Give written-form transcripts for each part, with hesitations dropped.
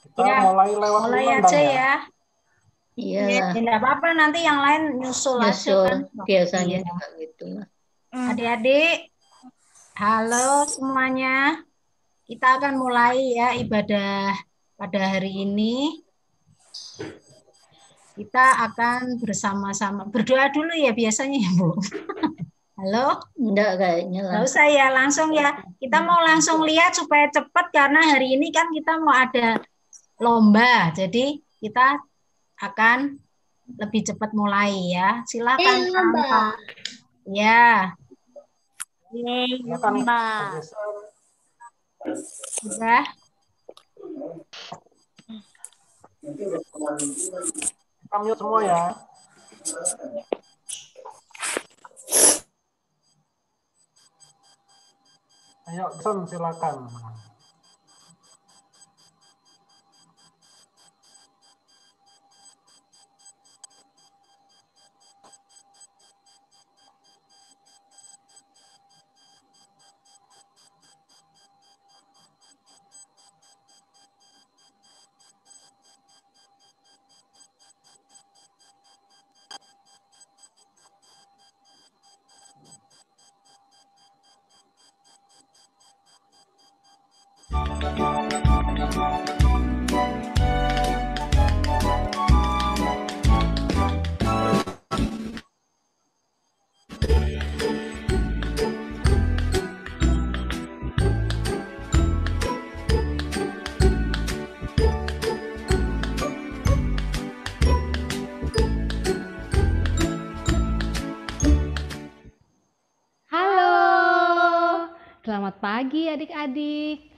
Kita Ya, mulai lewat mulai kumandang aja ya. ya. Ya, Iyalah, tidak apa-apa, nanti yang lain nyusul aja nyusul kan. biasanya Iya. juga gitu lah. Adik-adik, halo semuanya. Kita akan mulai ya ibadah pada hari ini. Kita akan bersama-sama berdoa dulu ya biasanya ya, Bu. Halo? Enggak kayaknya Nggak lah. usah ya, langsung ya. Kita mau langsung lihat supaya cepat karena hari ini kan kita mau ada lomba. Jadi kita akan lebih cepat mulai ya. Silakan Pak. Ya, Silakan bergeser. sudah. Kita mute semua ya. Ayo, Son, silakan. Halo, selamat pagi adik-adik.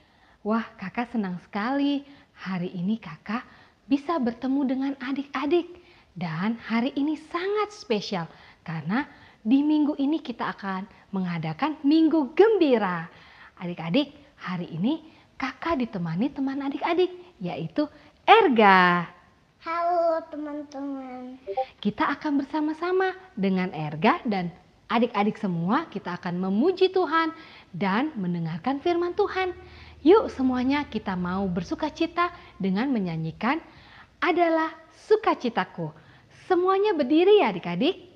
Wah, kakak senang sekali. Hari ini kakak bisa bertemu dengan adik-adik. Dan hari ini sangat spesial karena di minggu ini kita akan mengadakan Minggu Gembira. Adik-adik, hari ini kakak ditemani teman adik-adik, yaitu Erga. Halo teman-teman. Kita akan bersama-sama dengan Erga dan adik-adik semua, kita akan memuji Tuhan dan mendengarkan firman Tuhan. Yuk semuanya kita mau bersukacita dengan menyanyikan Adalah Sukacitaku. Semuanya berdiri ya adik-adik.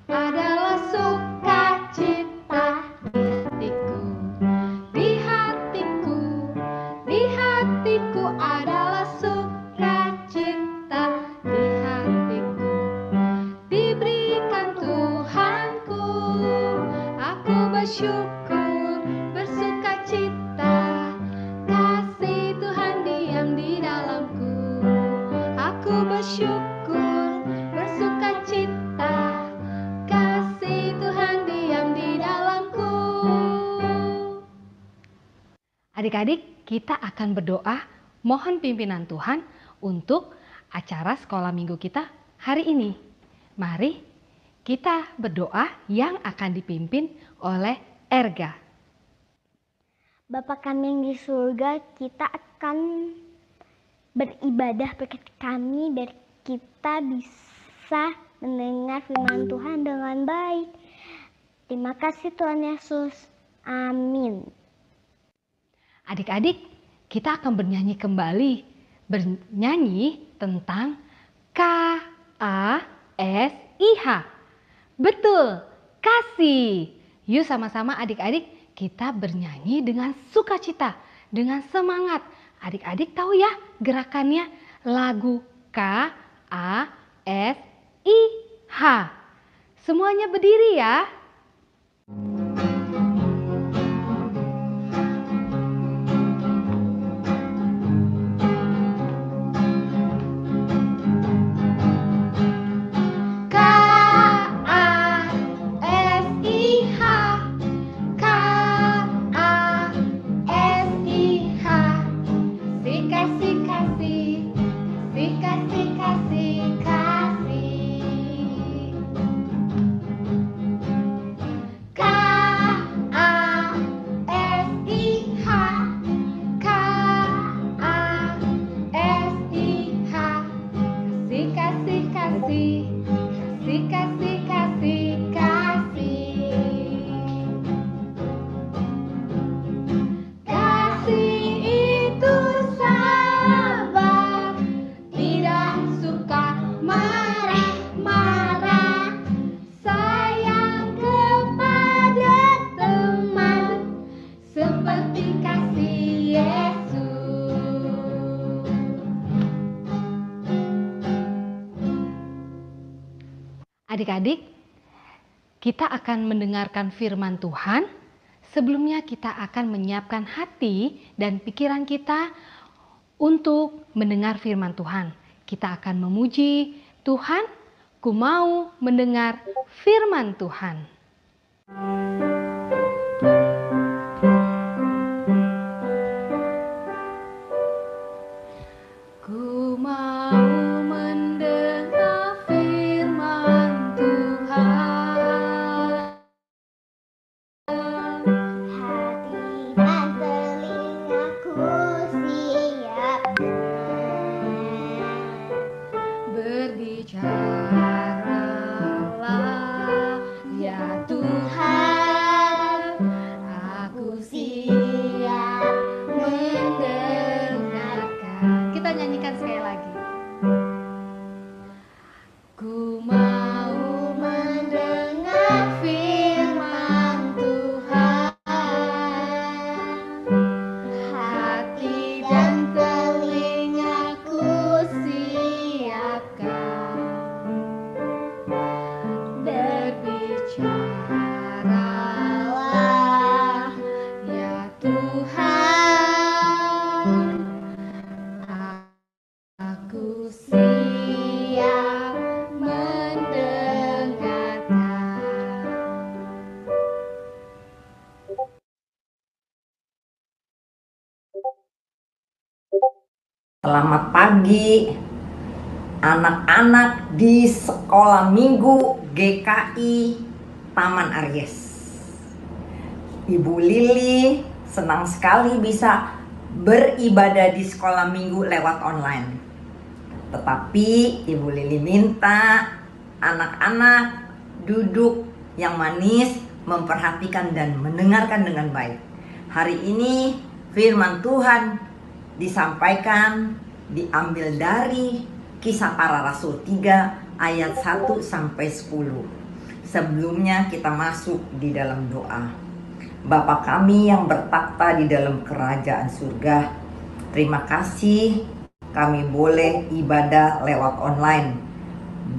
Adalah sukacita di hatiku, di hatiku adalah sukacita di hatiku. Diberikan Tuhanku, aku bersyukur, bersukacita. Kasih Tuhan diam di dalamku, aku bersyukur, bersukacita. Kasih Tuhan diam di dalamku. Adik-adik, kita akan berdoa mohon pimpinan Tuhan untuk acara sekolah minggu kita hari ini. Mari kita berdoa yang akan dipimpin oleh Erga. Bapa kami yang di surga, kita akan beribadah berkat kami biar kita bisa mendengar firman Tuhan dengan baik. Terima kasih Tuhan Yesus. Amin. Adik-adik, kita akan bernyanyi kembali. Bernyanyi tentang K-A-S-I-H. Betul, kasih. Yuk sama-sama adik-adik kita bernyanyi dengan sukacita, dengan semangat. Adik-adik tahu ya gerakannya lagu K-A-S-I-H. Semuanya berdiri ya. Adik-adik, kita akan mendengarkan firman Tuhan. Sebelumnya kita akan menyiapkan hati dan pikiran kita untuk mendengar firman Tuhan. Kita akan memuji Tuhan, ku mau mendengar firman Tuhan. Ku mau mendengar firman Tuhan. Hati dan telingaku siap Berbicaralah ya Tuhan, aku siap mendengarkan. Kita nyanyikan sekali lagi. Ku mau mendengar firman Tuhan. Hati dan telingaku siapkan. Berbicaralah ya Tuhan, aku siap mendengarkan. Selamat pagi anak-anak di Sekolah Minggu GKI Taman Aries. Ibu Lili senang sekali bisa beribadah di Sekolah Minggu lewat online. Tetapi Ibu Lili minta anak-anak duduk yang manis, memperhatikan dan mendengarkan dengan baik. Hari ini firman Tuhan disampaikan, diambil dari Kisah Para Rasul 3 ayat 1 sampai 10. Sebelumnya kita masuk di dalam doa. Bapa kami yang bertakhta di dalam kerajaan surga, terima kasih kami boleh ibadah lewat online.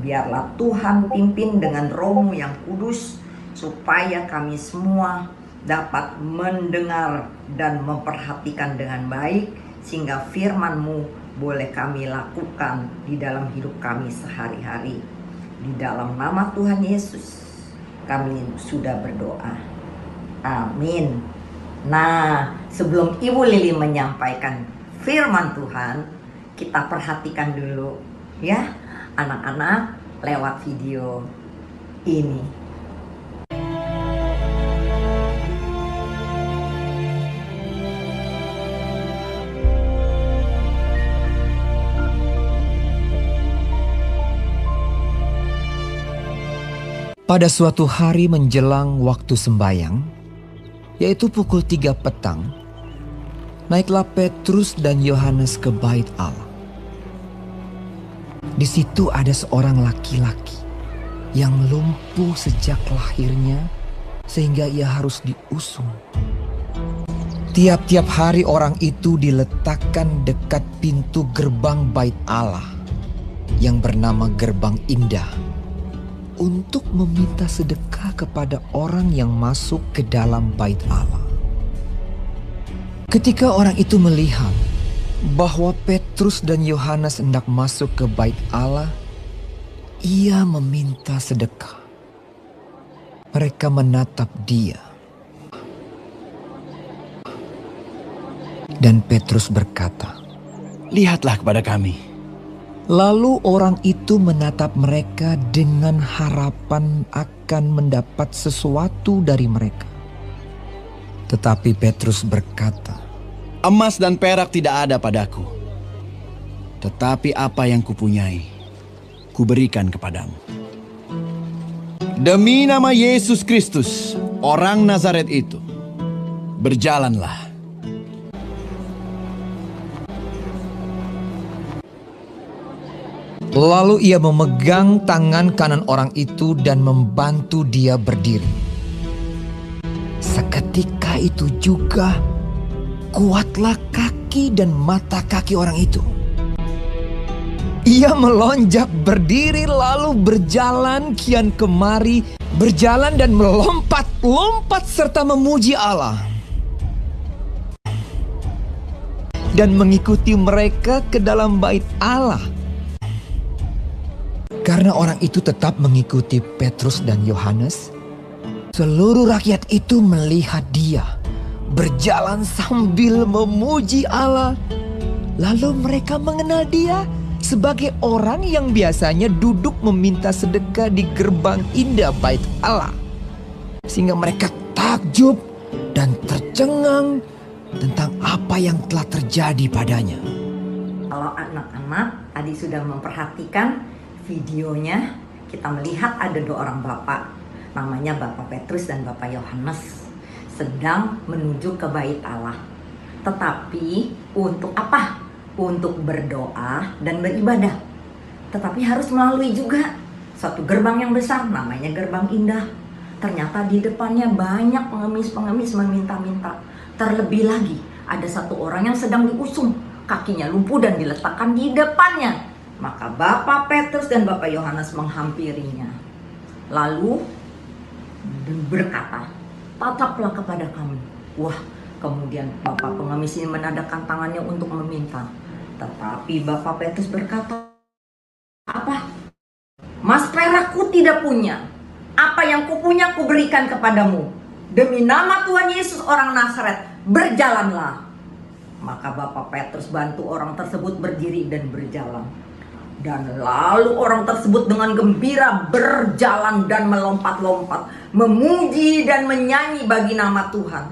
Biarlah Tuhan pimpin dengan Roh-Mu yang kudus, supaya kami semua dapat mendengar dan memperhatikan dengan baik, sehingga firman-Mu boleh kami lakukan di dalam hidup kami sehari-hari. Di dalam nama Tuhan Yesus kami sudah berdoa. Amin. Nah, sebelum Ibu Lili menyampaikan firman Tuhan, kita perhatikan dulu ya anak-anak lewat video ini. Pada suatu hari menjelang waktu sembayang, yaitu pukul 3 petang, naiklah Petrus dan Yohanes ke bait Allah. Di situ ada seorang laki-laki yang lumpuh sejak lahirnya, sehingga ia harus diusung. Tiap-tiap hari orang itu diletakkan dekat pintu gerbang bait Allah yang bernama Gerbang Indah, untuk meminta sedekah kepada orang yang masuk ke dalam bait Allah. Ketika orang itu melihat bahwa Petrus dan Yohanes hendak masuk ke bait Allah, ia meminta sedekah. Mereka menatap dia. Dan Petrus berkata, "Lihatlah kepada kami." Lalu orang itu menatap mereka dengan harapan akan mendapat sesuatu dari mereka. Tetapi Petrus berkata, "Emas dan perak tidak ada padaku, tetapi apa yang kupunyai, kuberikan kepadamu. Demi nama Yesus Kristus, orang Nazaret itu, berjalanlah." Lalu ia memegang tangan kanan orang itu dan membantu dia berdiri. Seketika itu juga kuatlah kaki dan mata kaki orang itu. Ia melonjak berdiri lalu berjalan kian kemari, berjalan dan melompat-lompat serta memuji Allah. Dan mengikuti mereka ke dalam bait Allah. Karena orang itu tetap mengikuti Petrus dan Yohanes, seluruh rakyat itu melihat dia berjalan sambil memuji Allah. Lalu mereka mengenal dia sebagai orang yang biasanya duduk meminta sedekah di gerbang indah bait Allah. Sehingga mereka takjub dan tercengang tentang apa yang telah terjadi padanya. Kalau anak-anak tadi sudah memperhatikan videonya, kita melihat ada dua orang bapak, namanya Bapak Petrus dan Bapak Yohanes, sedang menuju ke bait Allah. Tetapi untuk apa? Untuk berdoa dan beribadah. Tetapi harus melalui juga satu gerbang yang besar, namanya gerbang indah. Ternyata di depannya banyak pengemis-pengemis meminta-minta. Terlebih lagi, ada satu orang yang sedang diusung, kakinya lumpuh dan diletakkan di depannya. Maka Bapak Petrus dan Bapak Yohanes menghampirinya. Lalu berkata, "Tataplah kepada kami." Wah, kemudian Bapak pengemis ini menadahkan tangannya untuk meminta. Tetapi Bapak Petrus berkata, "Apa? Mas perakku tidak punya. Apa yang kupunya kuberikan kepadamu. Demi nama Tuhan Yesus orang Nazaret, berjalanlah." Maka Bapak Petrus bantu orang tersebut berdiri dan berjalan. Dan lalu orang tersebut dengan gembira berjalan dan melompat-lompat, memuji dan menyanyi bagi nama Tuhan.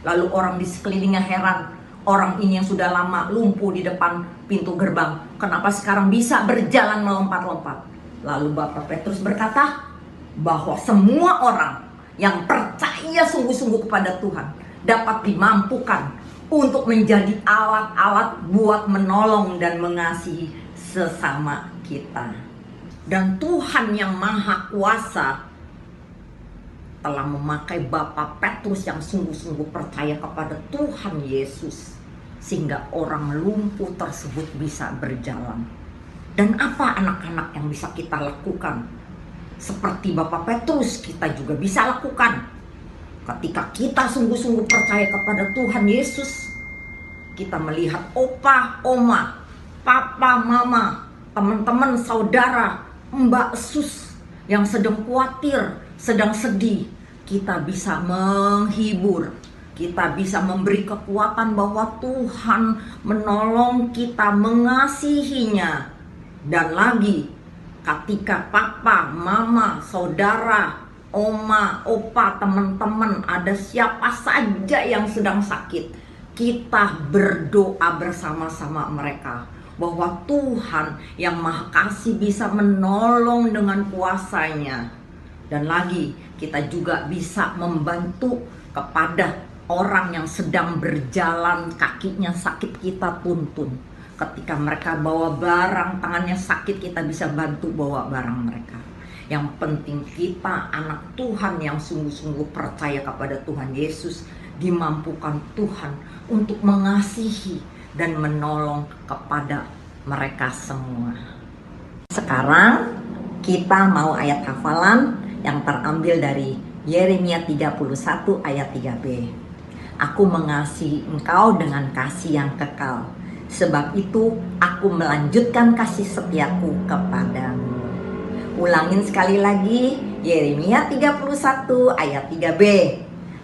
Lalu orang di sekelilingnya heran, orang ini yang sudah lama lumpuh di depan pintu gerbang, kenapa sekarang bisa berjalan melompat-lompat? Lalu Bapak Petrus berkata bahwa semua orang yang percaya sungguh-sungguh kepada Tuhan dapat dimampukan untuk menjadi alat-alat buat menolong dan mengasihi sesama kita. Dan Tuhan yang Maha Kuasa telah memakai Bapak Petrus yang sungguh-sungguh percaya kepada Tuhan Yesus, sehingga orang lumpuh tersebut bisa berjalan. Dan apa anak-anak yang bisa kita lakukan? Seperti Bapak Petrus, kita juga bisa lakukan. Ketika kita sungguh-sungguh percaya kepada Tuhan Yesus, kita melihat opa, oma, papa, mama, teman-teman, saudara, mbak sus yang sedang khawatir, sedang sedih, kita bisa menghibur, kita bisa memberi kekuatan bahwa Tuhan menolong kita, mengasihinya. Dan lagi, ketika papa, mama, saudara, oma, opa, teman-teman, ada siapa saja yang sedang sakit, kita berdoa bersama-sama mereka bahwa Tuhan yang Maha Kasih bisa menolong dengan kuasa-Nya. Dan lagi, kita juga bisa membantu kepada orang yang sedang berjalan, kakinya sakit, kita tuntun. Ketika mereka bawa barang, tangannya sakit, kita bisa bantu bawa barang mereka. Yang penting kita anak Tuhan yang sungguh-sungguh percaya kepada Tuhan Yesus, dimampukan Tuhan untuk mengasihi dan menolong kepada mereka semua. Sekarang kita mau ayat hafalan yang terambil dari Yeremia 31 ayat 3b. Aku mengasihi engkau dengan kasih yang kekal, sebab itu aku melanjutkan kasih setiaku kepadamu. Ulangin sekali lagi, Yeremia 31 ayat 3b.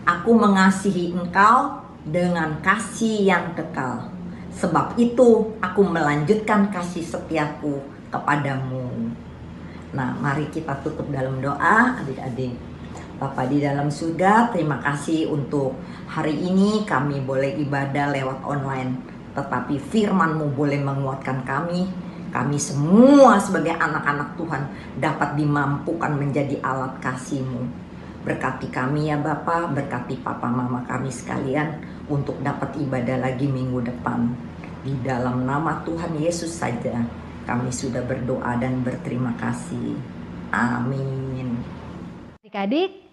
Aku mengasihi engkau dengan kasih yang kekal, sebab itu aku melanjutkan kasih setiaku kepadamu. Nah, mari kita tutup dalam doa, adik-adik. Bapa di dalam surga, terima kasih untuk hari ini kami boleh ibadah lewat online. Tetapi firman-Mu boleh menguatkan kami. Kami semua sebagai anak-anak Tuhan dapat dimampukan menjadi alat kasih-Mu. Berkati kami ya Bapa, berkati papa mama kami sekalian untuk dapat ibadah lagi minggu depan. Di dalam nama Tuhan Yesus saja kami sudah berdoa dan berterima kasih. Amin. Adik-adik,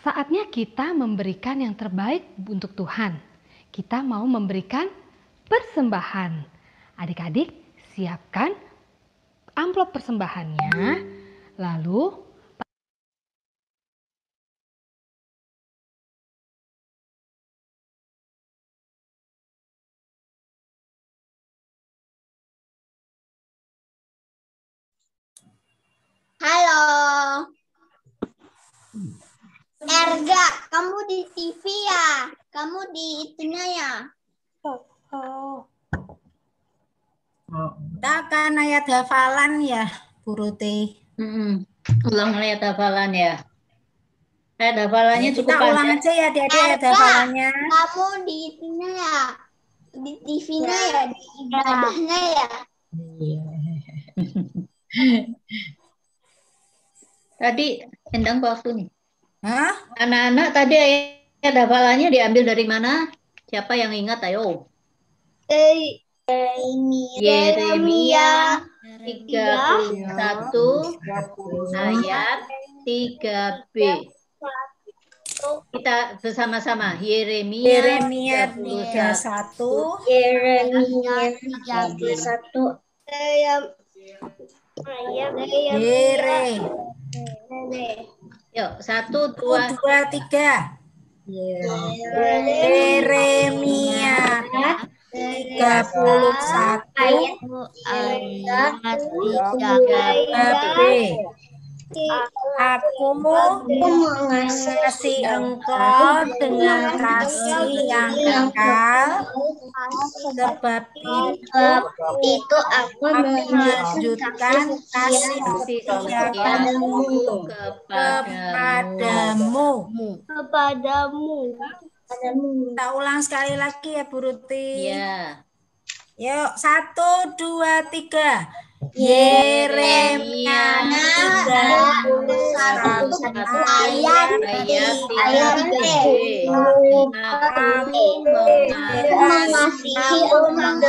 saatnya kita memberikan yang terbaik untuk Tuhan. Kita mau memberikan persembahan. Adik-adik, siapkan amplop persembahannya, lalu Halo. Erga, kamu di TV ya? Kamu di itunya ya? Kita akan ayat hafalan ya, Bu Ruti. Ulang ayat hafalan ya. Ayat hafalannya Kita cukup ulang panjang. aja ya adik-adik ayat Erga, hafalannya. kamu di itunya ya? Di TV-nya ya? Di ibadahnya ya? Tadi Endang waktu nih. Hah? Anak-anak tadi ayat hafalannya diambil dari mana? Siapa yang ingat? Ayo. Yeremia 31 ayat 3b. Kita bersama-sama. Yeremia 31. Yeremia 31 ayat Yuk, 1, 2, 3. Yeremia 31 ayat 3b. Aku mengasihi engkau dengan kasih yang kekal, sebab itu aku melanjutkan kasih setiaku kepadamu. Kita ulang sekali lagi ya Bu Ruti. ya. Yuk, 1, 2, 3. Yeremia 31 ayat 3b. Aku mengasihi orang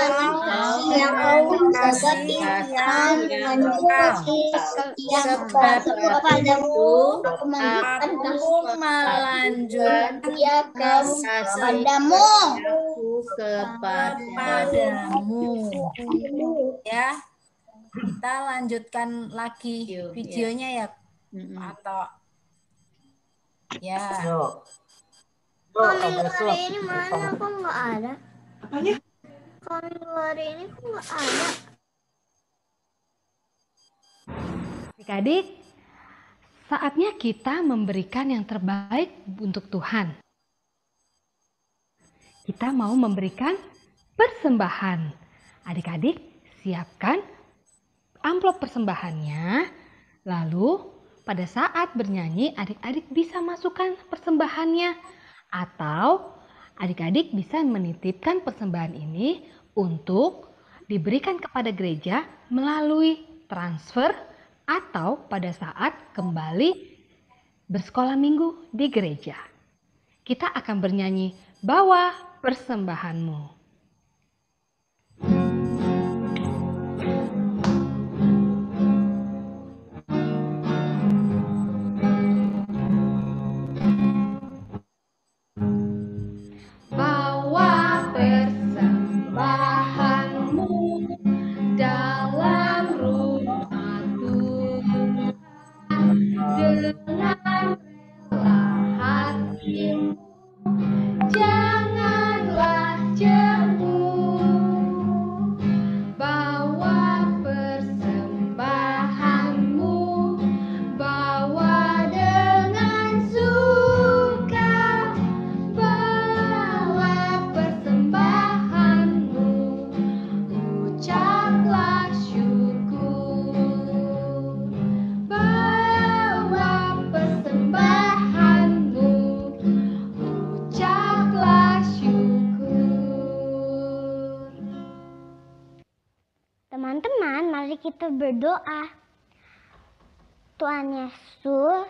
dengan kasih yang kepadamu, aku melanjutkan kepadamu. Ya, kita lanjutkan lagi videonya ya, atau ya. Koming hari ini mana? Kok nggak ada? Apanya? Koming hari ini kok nggak ada? adik-adik, saatnya kita memberikan yang terbaik untuk Tuhan. Kita mau memberikan persembahan. Adik-adik, siapkan amplop persembahannya. Lalu pada saat bernyanyi, adik-adik bisa masukkan persembahannya. Atau adik-adik bisa menitipkan persembahan ini untuk diberikan kepada gereja melalui transfer atau pada saat kembali bersekolah minggu di gereja. Kita akan bernyanyi, bawa persembahanmu. Bawa persembahanmu dalam rumah Tuhan dengan rela hatimu, janganlah jemu. Bawa persembahanmu, bawa dengan suka. Bawa persembahanmu, ucaplah syukur. Bawa persembahanmu, ucaplah syukur. Teman-teman, mari kita berdoa. Tuhan Yesus,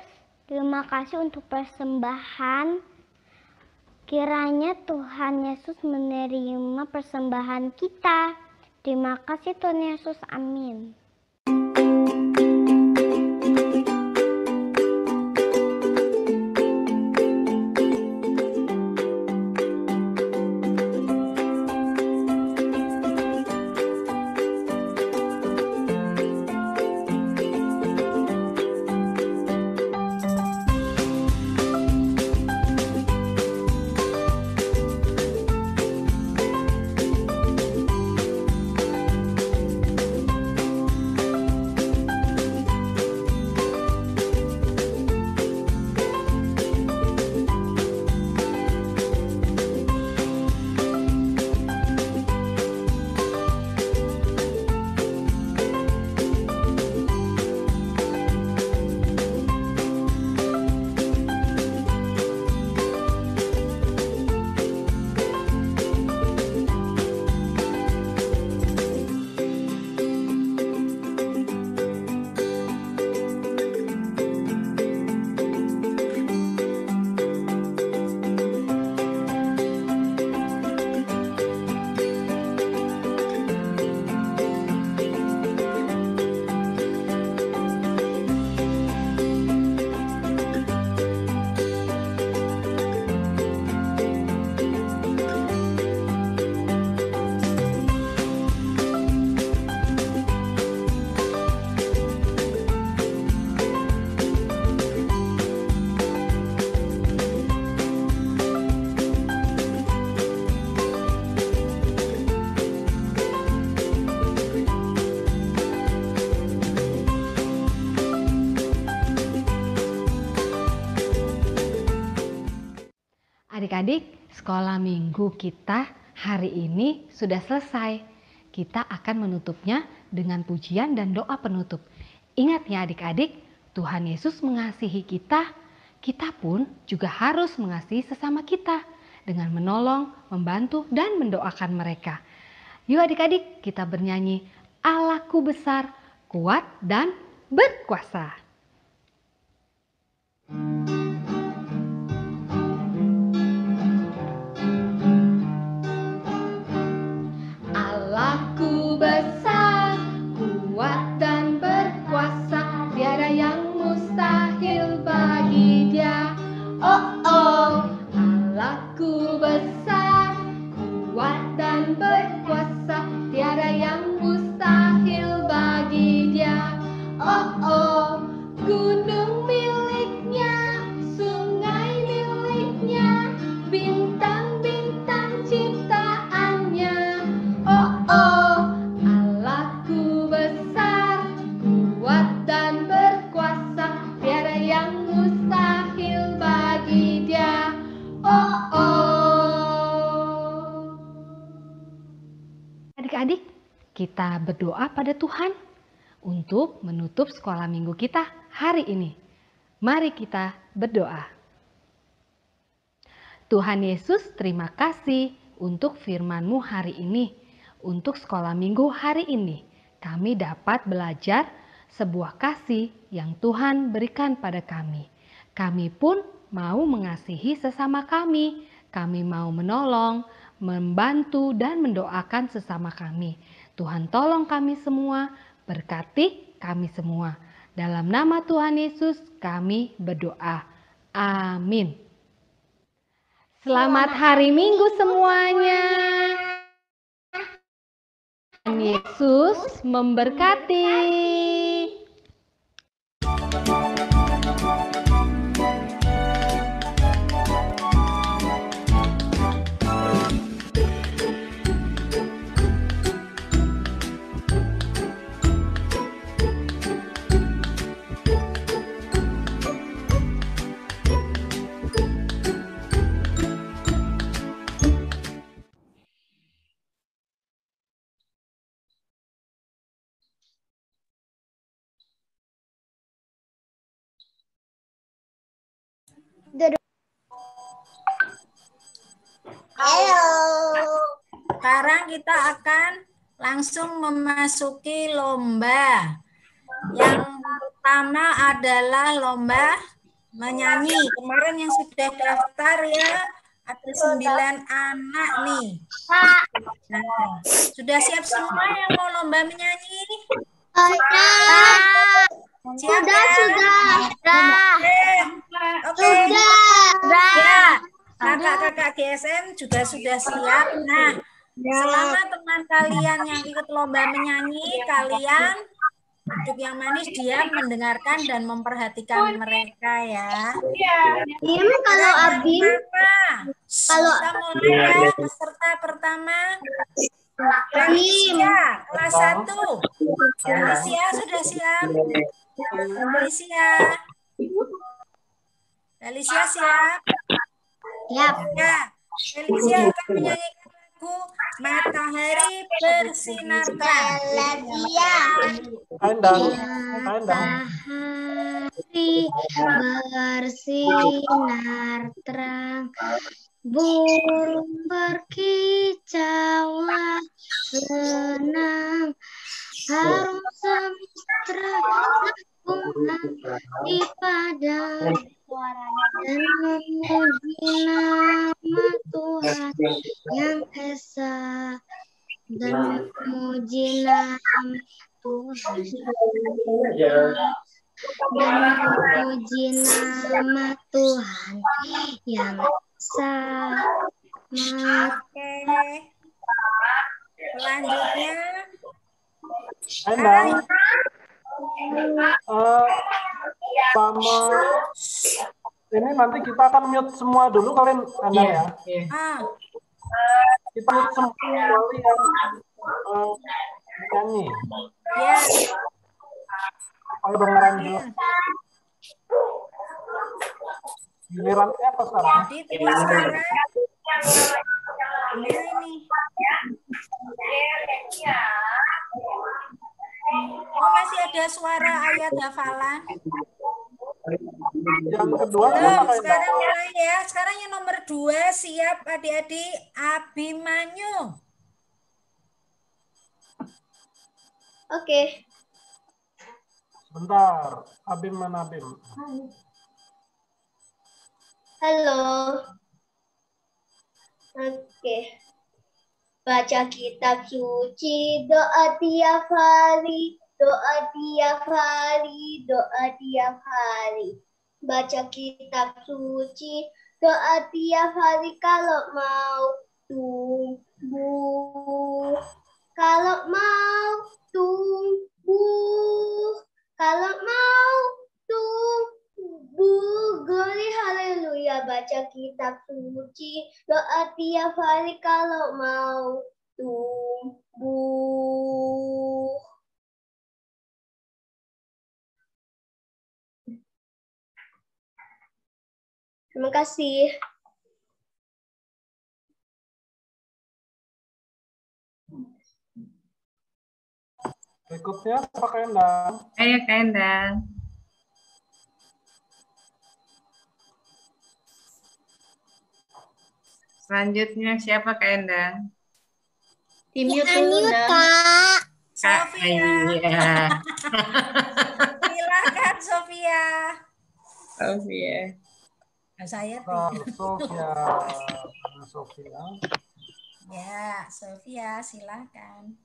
terima kasih untuk persembahan. Kiranya Tuhan Yesus menerima persembahan kita. Terima kasih Tuhan Yesus. Amin. Adik-adik, sekolah minggu kita hari ini sudah selesai. Kita akan menutupnya dengan pujian dan doa penutup. Ingat ya adik-adik, Tuhan Yesus mengasihi kita, kita pun juga harus mengasihi sesama kita dengan menolong, membantu, dan mendoakan mereka. Yuk adik-adik, kita bernyanyi, Allahku besar, kuat, dan berkuasa. Allahku besar, kuat dan berkuasa, tiada yang mustahil bagi Dia. Oh oh, Allahku besar, kuat dan berkuasa, tiada yang mustahil bagi Dia. Oh oh, gunung miliknya, sungai miliknya, bintang-bintang ciptaannya. Oh oh, Allahku besar, kuat dan berkuasa, tiada yang mustahil bagi Dia. Oh oh. Adik-adik, kita berdoa pada Tuhan untuk menutup sekolah minggu kita hari ini. Mari kita berdoa. Tuhan Yesus, terima kasih untuk firman-Mu hari ini. Untuk sekolah minggu hari ini, kami dapat belajar sebuah kasih yang Tuhan berikan pada kami. Kami pun mau mengasihi sesama kami. Kami mau menolong, membantu, dan mendoakan sesama kami. Tuhan tolong kami semua, berkati kami semua. Dalam nama Tuhan Yesus kami berdoa. Amin. Selamat hari Minggu semuanya. Tuhan Yesus memberkati. Halo. Sekarang kita akan langsung memasuki lomba. Yang pertama adalah lomba menyanyi. Kemarin yang sudah daftar ya, ada 9 anak nih. Nah, sudah siap semua yang mau lomba menyanyi? Siap ya? Oke. Ya. Kakak-kakak GSM juga sudah siap. Nah, selama teman kalian yang ikut lomba menyanyi, kalian duduk yang manis, diam, mendengarkan dan memperhatikan mereka ya. Diam kalau Abi. Kalau kita mulai ya, peserta pertama. Felicia, kelas 1. Felicia sudah siap? Felicia siap? Siap. Ya, Felicia akan menyanyikan lagu Matahari Bersinarkan. Matahari bersinar terang, burung berkicaulah senang, harum semesta bunga di padang, dan memuji nama Tuhan yang esa, dan memuji nama Tuhan, dan memuji nama Tuhan yang esa. Oke. Selanjutnya sama ini nanti kita akan mute semua dulu kalian ya. Kita mute semua kecuali yang nyanyi. Ya. Ayo dengeran dulu. Giliran siapa sekarang? Jadi terus sekarang gimana ini? Oh, masih ada suara ayat hafalan? Yang kedua siapa Belum, Kak Indah? sekarang mulai ya. Sekarang yang nomor 2 siap adik-adik. Abimanyu. Oke. Bentar, Abim mana Abim? Halo. Oke. Baca kitab suci, doa tiap hari, doa tiap hari, doa tiap hari. Baca kitab suci, doa tiap hari kalau mau tumbuh. Kalau mau tumbuh, kalau mau tumbuh, glory haleluya. Baca kitab suci, doa tiap hari kalau mau tumbuh. Terima kasih. Berikutnya siapa Kak Indah? Ayo Kak Endang. Selanjutnya siapa Kak Endang? Di-mute dulu, Dan. Kak. Kak, Sofia. iya. Silakan Sofia. Sofia. Nah, saya Sofia. Sofia. Ya, Sofia silakan.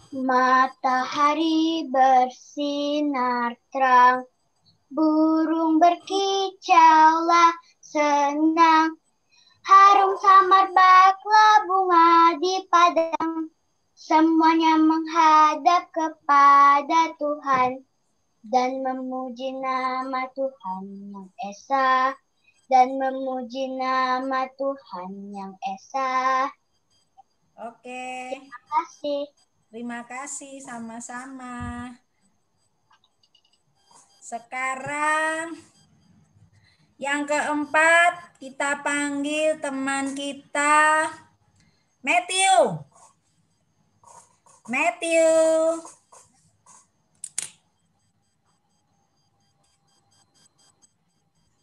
Matahari bersinar terang, burung berkicaulah senang, harum samar bakla bunga di padang, semuanya menghadap kepada Tuhan dan memuji nama Tuhan yang esa, dan memuji nama Tuhan yang esa. Oke. Terima kasih. Terima kasih sama-sama. Sekarang yang keempat kita panggil teman kita Matthew. Matthew.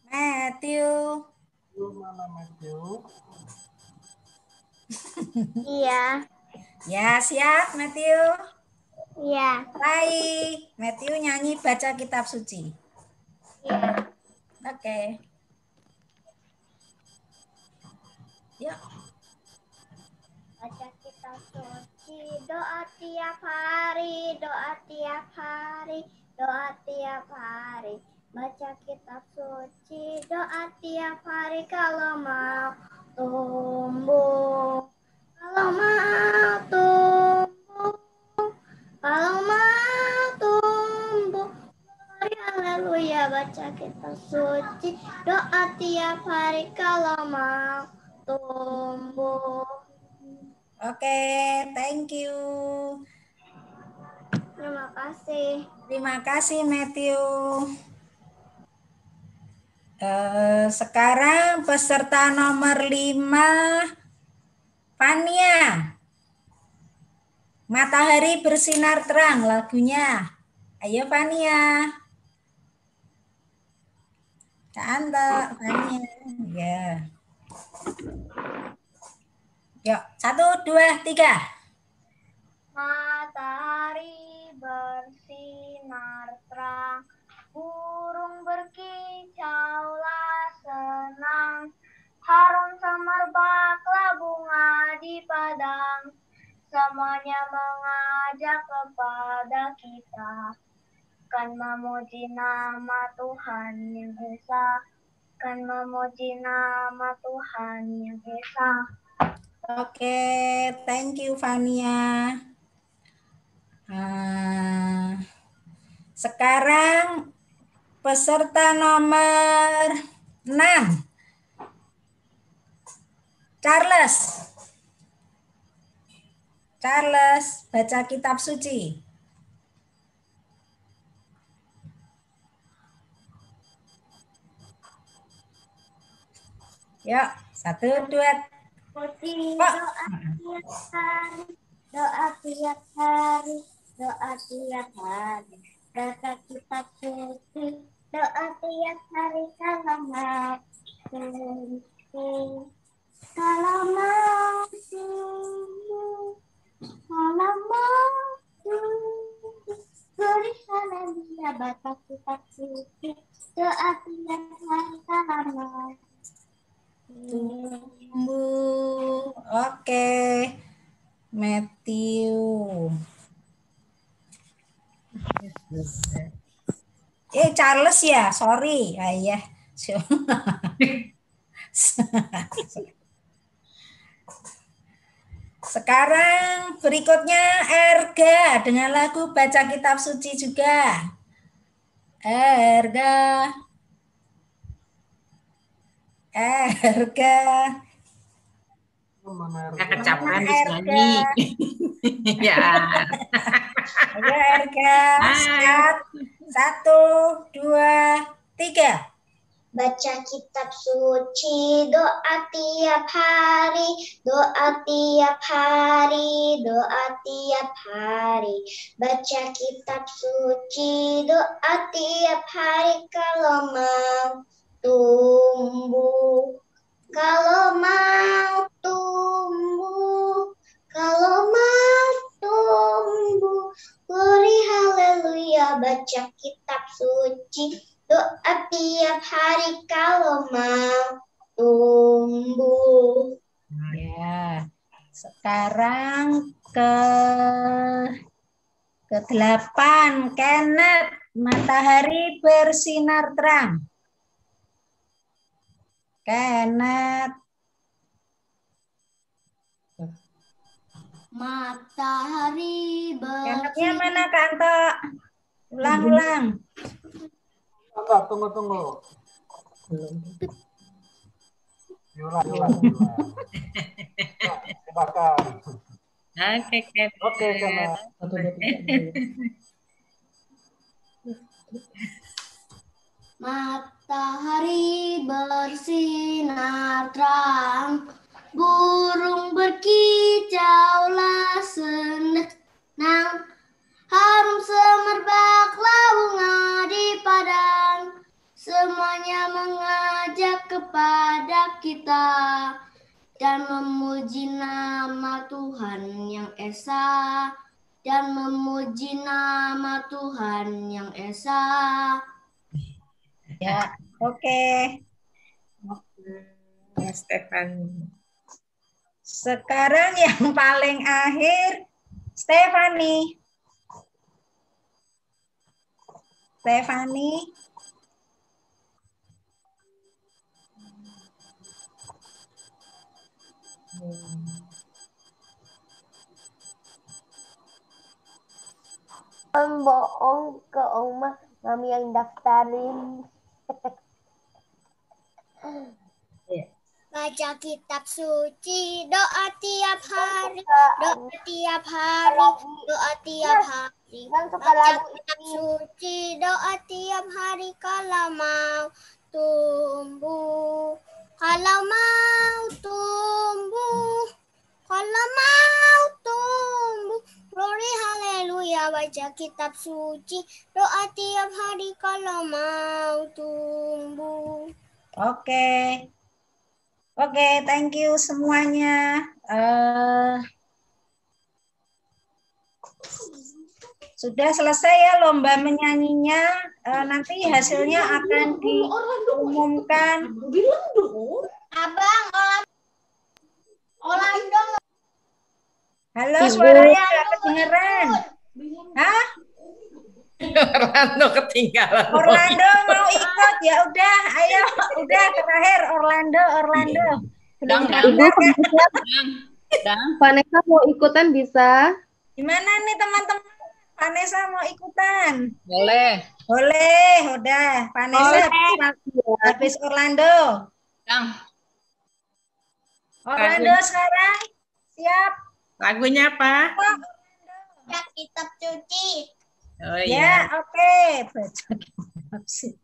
Matthew. Mana Matthew? Iya. Ya, siap Matthew? Iya. Baik. Matthew nyanyi baca kitab suci. Iya. Oke. Yuk. Baca kitab suci, doa tiap hari, doa tiap hari, doa tiap hari. Baca kitab suci, doa tiap hari kalau mau tumbuh. Kalau mau tumbuh, kalau mau tumbuh. Glory haleluya, baca kitab suci, doa tiap hari kalau mau tumbuh. Oke, thank you. Terima kasih. Terima kasih Matthew. Sekarang peserta nomor 5, Fania. Matahari bersinar terang lagunya. Ayo Fania. Cantik Fania. Ya. Yuk, 1, 2, 3. Matahari bersinar terang, burung berkicaulah senang, harum samar bakla bunga di padang, semuanya mengajak kepada kita, kan memuji nama Tuhan yang esa, kan memuji nama Tuhan yang esa. Oke, thank you Fania. Sekarang peserta nomor 6, Charles. Charles, baca kitab suci. Yuk, 1, 2. Suci doa tiap hari, doa tiap hari, doa tiap hari. Baca kitab suci, doa tiap hari kalau mau sembuh. Kalau mau sembuh, kalau mau sembuh. Beri haleluya, baca kitab suci, doa tiap hari kalau mau Tumbuh. Oke. Matthew. Charles ya, sorry. Ayah. Sekarang berikutnya Erga dengan lagu Baca Kitab Suci juga. Erga. Kecapean nyanyi. Ya. Ayo Erga. 1, 2, 3. Baca kitab suci, doa tiap hari, doa tiap hari, doa tiap hari. Baca kitab suci, doa tiap hari kalau mau tumbuh. Kalau mau tumbuh, kalau mau tumbuh, beri haleluya, baca kitab suci, doa tiap hari kalau mau tumbuh. Ya, sekarang ke-8, Kenneth, matahari bersinar terang. Kenneth. Matahari Kennethnya mana, Kanto? Ulang. Enggak, tunggu. Diulang. Silakan. Oke, karena matahari bersinar terang, burung berkicaulah senang, harum semerbak bunga di padang, semuanya mengajak kepada kita dan memuji nama Tuhan yang esa, dan memuji nama Tuhan yang esa. Ya, oke. Stefani. Sekarang yang paling akhir, Stefani. Bohong ke rumah mami yang daftarin. Baca kitab suci, doa tiap hari, doa tiap hari, doa tiap hari. Baca kitab suci, doa tiap hari kalau mau tumbuh. Kalau mau tumbuh, kalau mau tumbuh, glory haleluya, baca kitab suci, doa tiap hari kalau mau tumbuh. Oke, thank you semuanya. Sudah selesai ya lomba menyanyinya. Nanti hasilnya akan diumumkan. Abang, Orlando. Halo, suaranya nggak kedengeran. Hah? Orlando ketinggalan. Orlando mau ikut? Ya udah, ayo. Udah terakhir Orlando. Dang. Vanessa mau ikutan bisa? Gimana nih teman-teman? Vanessa mau ikutan? Boleh. Udah. Vanessa habis Orlando. Orlando sekarang siap. Lagunya apa? Ya, kitab suci. Oh Ya, oke. Baca kitab suci.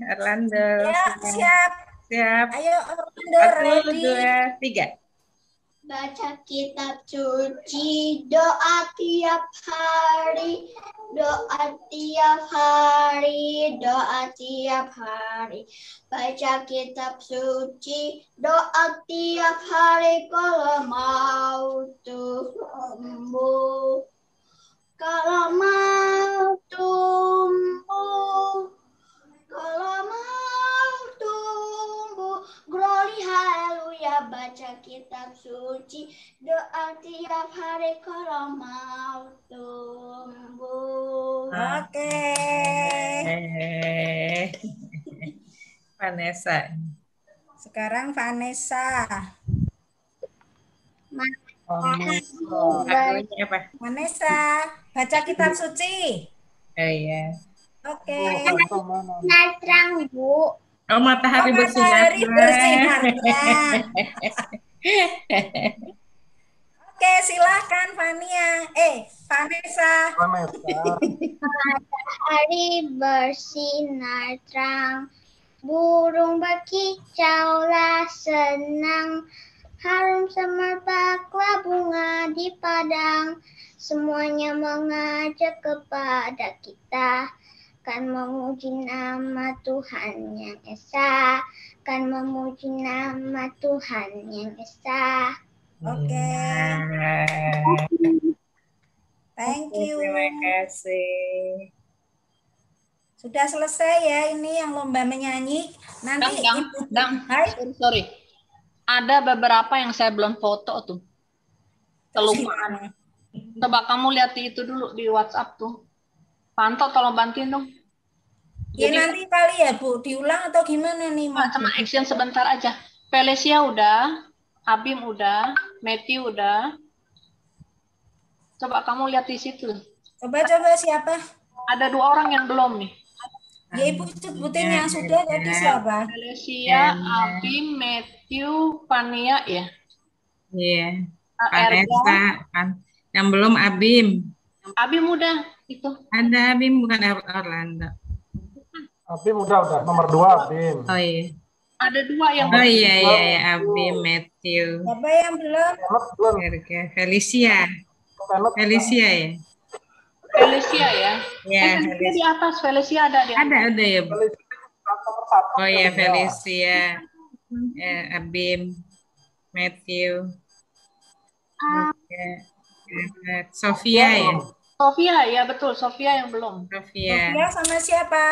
Orlando. Ya, siap. Siap. Ayo Orlando, 1, ready. 2, 3. Baca kitab suci, doa tiap hari, doa tiap hari, doa tiap hari. Baca kitab suci, doa tiap hari kalau mau tumbuh. Kalau mau tumbuh, kalau mau tumbuh, glory haleluya, baca kitab suci, doa tiap hari kalau mau tumbuh. Oke. Vanessa. Sekarang Vanessa. Lagunya apa? Vanessa, baca kitab suci. Oh iya. Oke. Terang, Bu. Oh, matahari bersinar. Matahari bersinar. Oke, silahkan Vanessa. Matahari bersinar terang, burung berkicaulah senang, harum semerbaklah bunga di padang, semuanya mengajak kepada kita, kan memuji nama Tuhan yang Esa, kan memuji nama Tuhan yang Esa. Oke. Thank you. Terima kasih. Sudah selesai ya ini yang lomba menyanyi. Nanti Dang, Hai. sorry. Ada beberapa yang saya belum foto tuh. Kelupaan. Coba kamu lihat itu dulu di WhatsApp tuh. Pantau, tolong bantuin dong. Ya nanti kali ya Bu, diulang atau gimana nih? Cuma action sebentar aja. Felicia udah, Abim udah, Matthew udah. Coba kamu lihat di situ. Coba siapa? Ada 2 orang yang belum nih. Ya Ibu sebutin yang sudah tadi siapa? Felicia, Abim, Matthew, Fania ya. Iya. Vanessa. Yang belum Abim. Abim udah itu. Ada Abim, bukan Orlando. Abim udah nomor 2 Abim. Oh iya. Ada 2 yang Oh iya, Abim, Matthew. Siapa yang belum? Felicia. Felicia ya. Felicia ya. Ya, Felicia di atas, Felicia ada di atas. Ada ya, Bu. Oh iya, Felicia. Ya, Abim, Matthew. Sofia ya. Sofia ya, betul. Sofia yang belum. Sofia. Sofia sama siapa?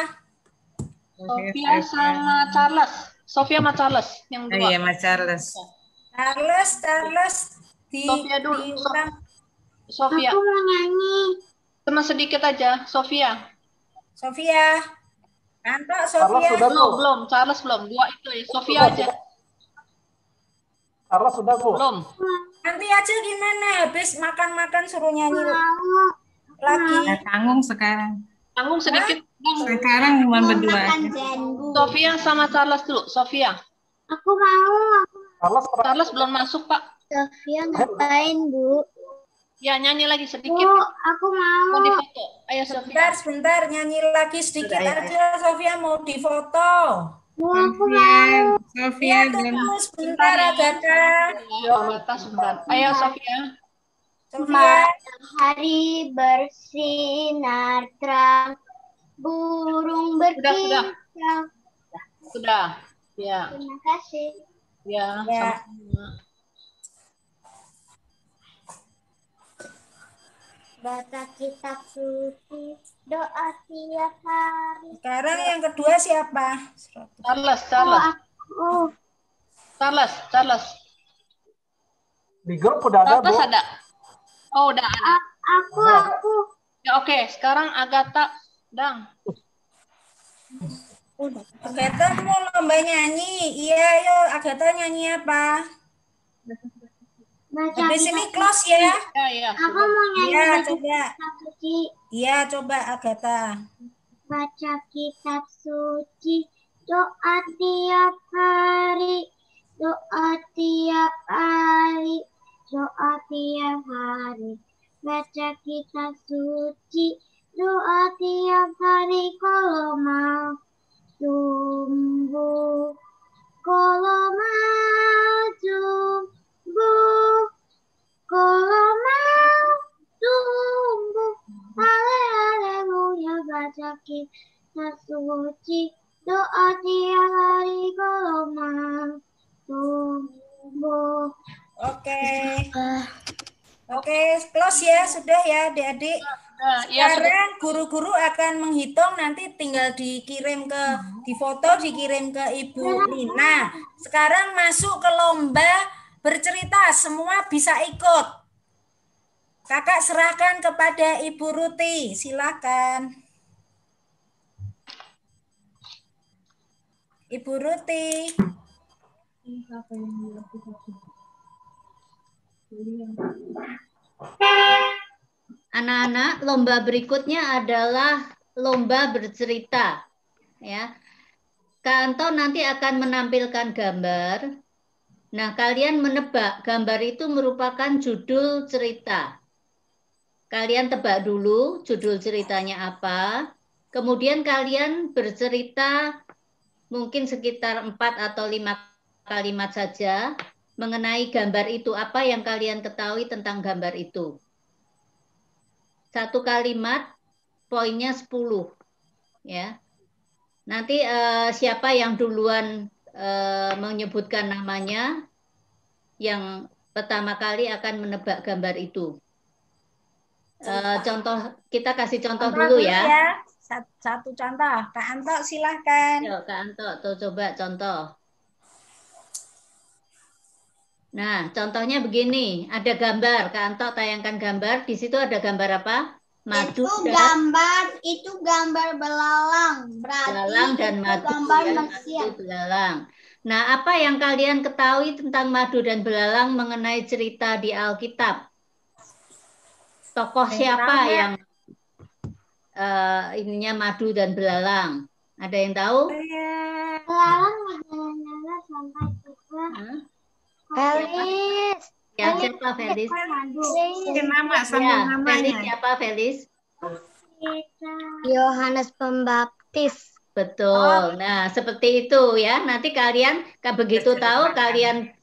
Sofia sama Charles. Sofia sama Charles yang 2. Oh iya, Mas Charles. Charles Sofia dulu. diulang. Sofia. Aku mau nyanyi. Cuma sedikit aja. Sofia. Kantok Sofia. Belum. Charles belum. 2 itu ya. Sofia aja. Charles sudah Bu. Belum. Nanti aja gimana? Habis makan-makan suruh nyanyi lagi. Tanggung sekarang. Tanggung sedikit. Sekarang cuma berdua. Sofia sama Charles dulu. Sofia. Aku mau. Charles belum masuk, Pak. Sofia ngapain, Bu? Ya, nyanyi lagi sedikit. Bu, aku mau. Mau difoto. Ayo, Sofia. Sebentar, nyanyi lagi sedikit aja. Sofia mau difoto. Bu, aku mau. Sofia tunggu sebentar, Agatha. Ayo, mata sebentar. Ayo, Sofia. Matahari bersinar terang, burung berkicau. Sudah. Ya. Terima kasih. Ya, sama-sama. Baca kitab suci, doa tiap hari. Sekarang yang kedua siapa? Charles. Charles. Di grup udah ada, Bu. Charles ada. Oh, udah ada. Aku. Ya, oke. Sekarang Agatha, Dang. Agatha mau lomba nyanyi. Iya, yuk Agatha nyanyi apa? Habis ini close ya. Ya. Aku mau nyanyi. Iya, coba. Iya, coba Agatha. Baca kitab suci, doa tiap hari, doa tiap hari, doa tiap hari. Baca kitab suci, doa tiap hari kalau mau tumbuh. Kalau tumbuh, kalau tumbuh. Haleluya, baca kitab suci, doa tiap hari kalau tumbuh. Oke, close ya, sudah ya adik-adik. Sekarang guru-guru akan menghitung, nanti tinggal dikirim di foto, dikirim ke Ibu Lina. Sekarang masuk ke lomba bercerita, semua bisa ikut. Kakak serahkan kepada Ibu Ruti, silakan. Ibu Ruti. Anak-anak, lomba berikutnya adalah lomba bercerita. Ya, Kak Anto nanti akan menampilkan gambar. Nah, kalian menebak gambar itu merupakan judul cerita. Kalian tebak dulu judul ceritanya apa. Kemudian kalian bercerita mungkin sekitar 4 atau 5 kalimat saja mengenai gambar itu. Apa yang kalian ketahui tentang gambar itu? 1 kalimat, poinnya 10. Ya. Nanti siapa yang duluan menyebutkan namanya, yang pertama kali akan menebak gambar itu. Contoh, kita kasih contoh dulu ya. Satu contoh. Kak Anto silahkan. Yo, Kak Anto, tuh coba contoh. Nah, contohnya begini. Ada gambar. Kak Anto tayangkan gambar. Di situ ada gambar apa? Madu Itu gambar belalang. Berarti belalang dan madu. gambar Ya, manusia. madu belalang. Nah, apa yang kalian ketahui tentang madu dan belalang mengenai cerita di Alkitab? Tokoh siapa yang ininya madu dan belalang? Ada yang tahu? Belalang nyala sampai ke Felis. Ya, siapa Felis? Nama sambung Ya, Felis namanya. siapa Felis? Yohanes Pembaptis. Betul. Nah, seperti itu ya. Nanti kalian begitu tahu kalian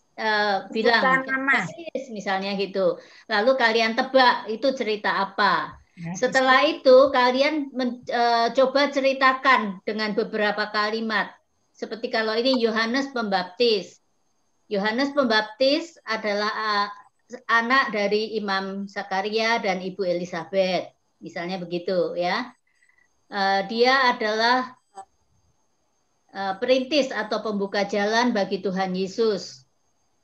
bilang Felis misalnya gitu. Lalu kalian tebak itu cerita apa. Setelah itu kalian coba ceritakan dengan beberapa kalimat. Seperti kalau ini Yohanes Pembaptis. Yohanes Pembaptis adalah anak dari Imam Zakaria dan Ibu Elizabeth. Misalnya begitu ya. Dia adalah perintis atau pembuka jalan bagi Tuhan Yesus.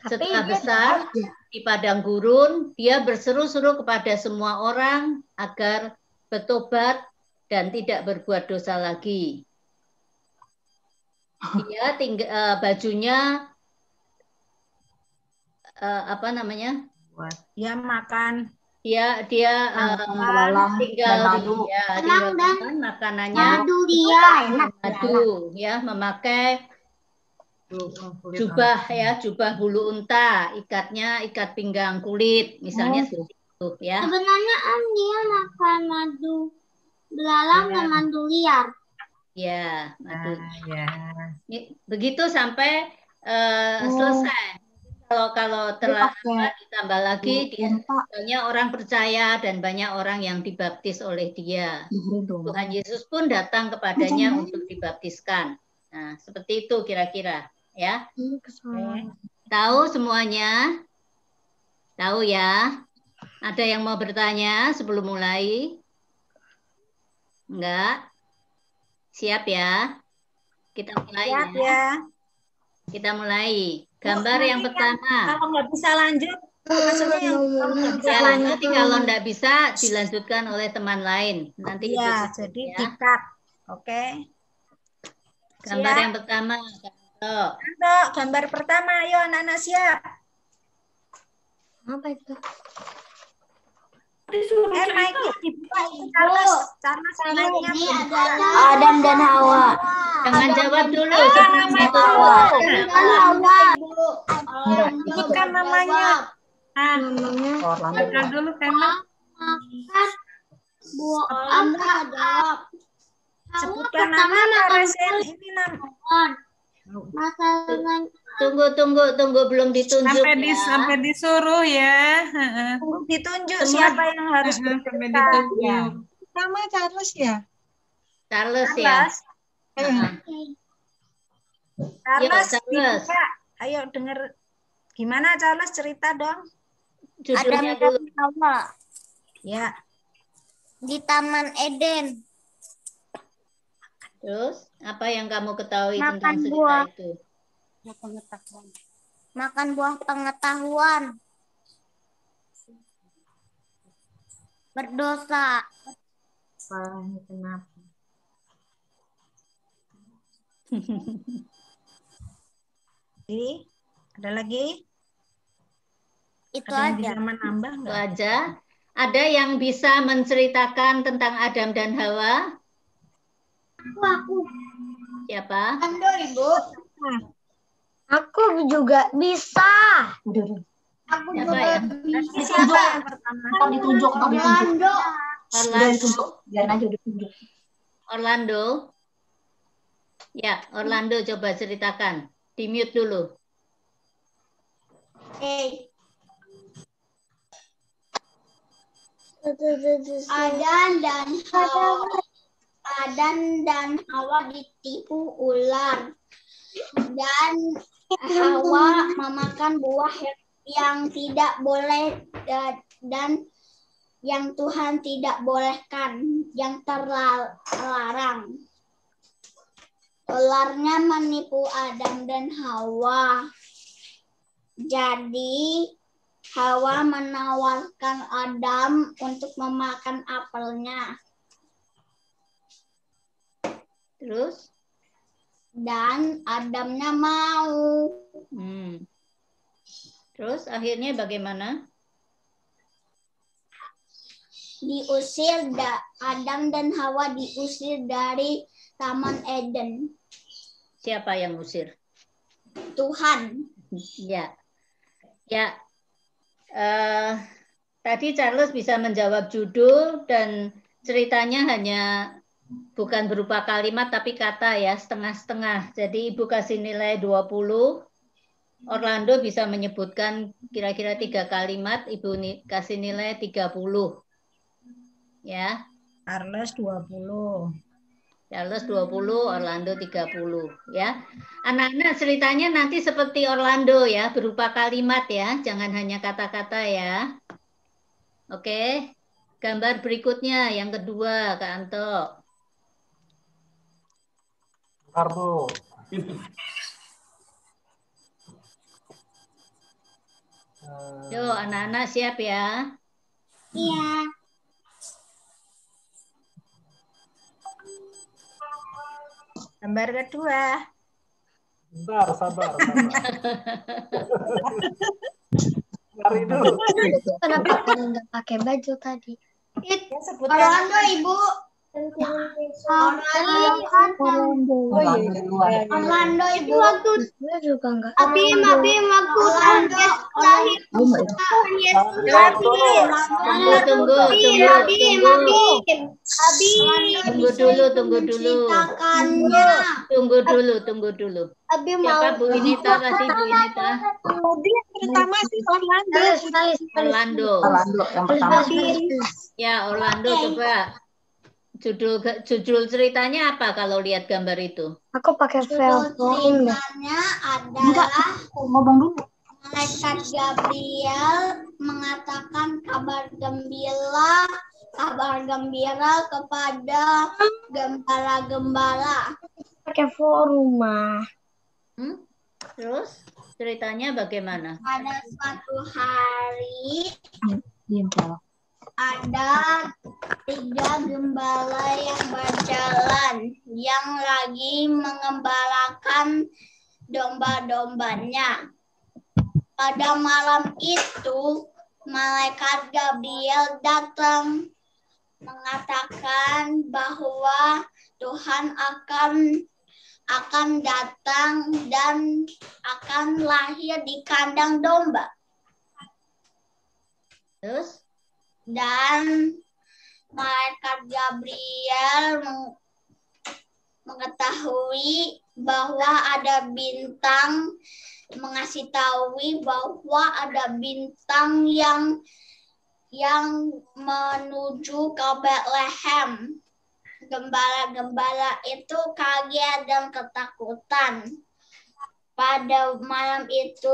Setelah besar di padang gurun, dia berseru-seru kepada semua orang agar bertobat dan tidak berbuat dosa lagi. Dia bajunya apa namanya? Dia makan. Dia tinggal makanannya madu ya, memakai jubah ya, jubah bulu unta, ikat pinggang kulit misalnya seperti itu ya. Sebenarnya dia makan madu belalang dan madu liar. Ya, madu. Begitu sampai selesai. Kalau terlambat ditambah lagi, banyak orang percaya dan banyak orang yang dibaptis oleh dia. Tuhan Yesus pun datang kepadanya untuk dibaptiskan. Nah, seperti itu kira-kira, ya. Tahu semuanya? Tahu ya? Ada yang mau bertanya sebelum mulai? Enggak? Siap ya? Kita mulai Siap ya. Kita mulai. Gambar yang pertama. Kalau nggak bisa lanjut, maksudnya kalau nggak bisa lanjut. Nanti kalau nggak bisa dilanjutkan oleh teman lain. Nanti ya, itu jadi ya. di-cut. Oke. Gambar Siap. yang pertama. Anto, gambar pertama. Ayo anak-anak siap. Apa itu? Mic-nya dibuka itu Charles mic-nya Ini dibuka. adalah Adam dan Hawa. Jangan jawab dulu. Sebutkan namanya. Makan dulu tema. Buah apa jawab? Sebutkan nama Kak Resen. Ini nama. Tunggu, belum ditunjuk Sampai disuruh ya. Ditunjuk Semua siapa yang harus Sampai bercerita. ditunjuk. Nama Charles ya? Charles ya. Charles, Charles. dibuka. Ayo denger. Gimana Charles, cerita dong. Judulnya dulu. Hawa Ya. di Taman Eden. Terus apa yang kamu ketahui Makan tentang cerita buah. itu? Makan buah pengetahuan. Berdosa. Kenapa? Ada lagi? Itu Ada yang aja. bisa menambah Itu nggak? aja. Ada yang bisa menceritakan tentang Adam dan Hawa? Aku. Siapa? Ando, Ibu. Aku juga bisa. Aku Siapa juga ya? Siapa yang pertama? ditunjuk. Orlando. Biar aja ditunjuk. Orlando. Ya, Orlando coba ceritakan. Di mute dulu. Adam dan Hawa ditipu ular dan Hawa memakan buah yang tidak boleh dan yang Tuhan tidak bolehkan, yang terlarang. Ularnya menipu Adam dan Hawa. Jadi Hawa menawarkan Adam untuk memakan apelnya. Terus? Dan Adamnya mau. Terus akhirnya bagaimana? Adam dan Hawa diusir dari Taman Eden. Siapa yang usir? Tuhan. Ya. Ya. Tadi Charles bisa menjawab judul dan ceritanya hanya bukan berupa kalimat tapi kata ya, setengah-setengah. Jadi Ibu kasih nilai 20. Orlando bisa menyebutkan kira-kira 3 kalimat, Ibu kasih nilai 30. Ya. Charles 20. Charles 20, Orlando 30 ya. Anak-anak ceritanya nanti seperti Orlando ya, berupa kalimat ya, jangan hanya kata-kata ya. Oke. Gambar berikutnya yang kedua, Kak Anto. Kartu. Yo, anak-anak siap ya? Iya. Gambar kedua. Bentar, sabar. Cari dulu. Kenapa kalian nggak pakai baju tadi? Orlando, Ibu. Orlando, Ibu. Gue juga nggak. Abim, waktu lahir Tuhan Yesus. Tunggu dulu. Siapa Bu Inita tadi, Bu Inita? Yang pertama sih Orlando. Orlando yang pertama. Ya, Orlando coba. Judul ceritanya apa kalau lihat gambar itu? Aku pakai velcro. Ceritanya adalah Ngomong dulu. Malaikat Gabriel mengatakan kabar gembira kepada gembala-gembala. Pakai forum mah. Terus ceritanya bagaimana? Pada suatu hari ada 3 gembala yang berjalan yang lagi mengembalakan domba-dombanya. Pada malam itu, malaikat Gabriel datang mengatakan bahwa Tuhan akan datang dan akan lahir di kandang domba. mengetahui bahwa ada bintang, bahwa ada bintang yang menuju ke Bethlehem. Gembala-gembala itu kaget dan ketakutan. Pada malam itu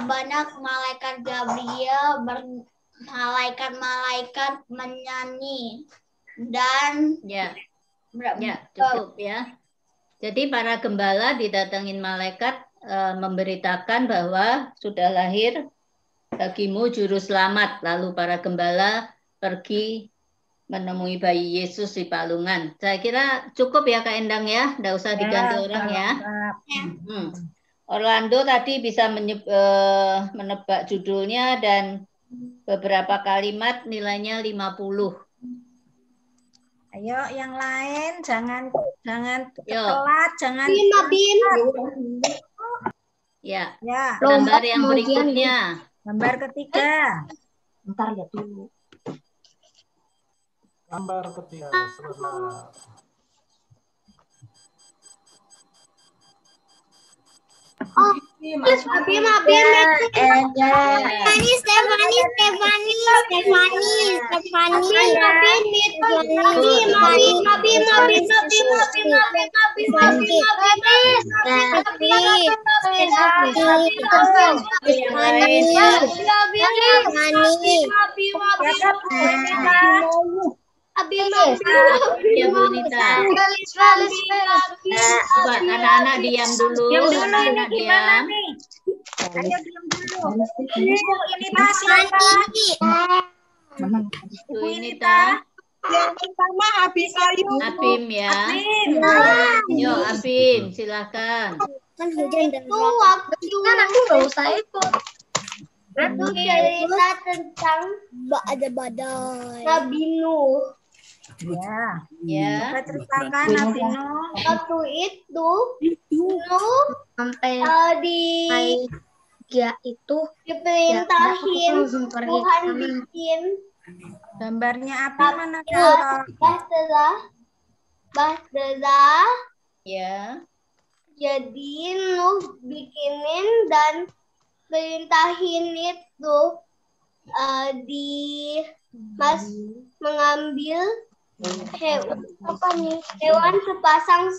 banyak malaikat Gabriel malaikat menyanyi dan cukup ya. Jadi para gembala didatangin malaikat memberitakan bahwa sudah lahir bagimu juru selamat. Lalu para gembala pergi menemui bayi Yesus di palungan. Saya kira cukup ya Kak Endang ya, nggak usah diganti orang ya. Orlando tadi bisa menebak judulnya dan beberapa kalimat nilainya 50. Ayo yang lain jangan telat, jangan. Ya. Ya. Gambar yang berikutnya. Gambar ketiga. Bentar lihat dulu. Gambar ketiga sebentar. Oh, Abim. Ya Bu Nita. Coba anak-anak diam dulu. Anak-anak diam. Ayo diam dulu. Ini siapa? Bu Nita. Yang pertama Abim ya. Yo Abim, silakan. Kan hujan dan waktu aku nggak usah ikut. Aku cerita tentang ada badai. Nabi Nuh. Ya. Kita ceritakan Nabi Nuh. Waktu itu Nuh sampai dia itu diperintahin Tuhan bikin gambarnya apa mana Kak? Bahtera. Ya. Jadi Nuh bikinin dan perintahin itu mengambil hewan sepasang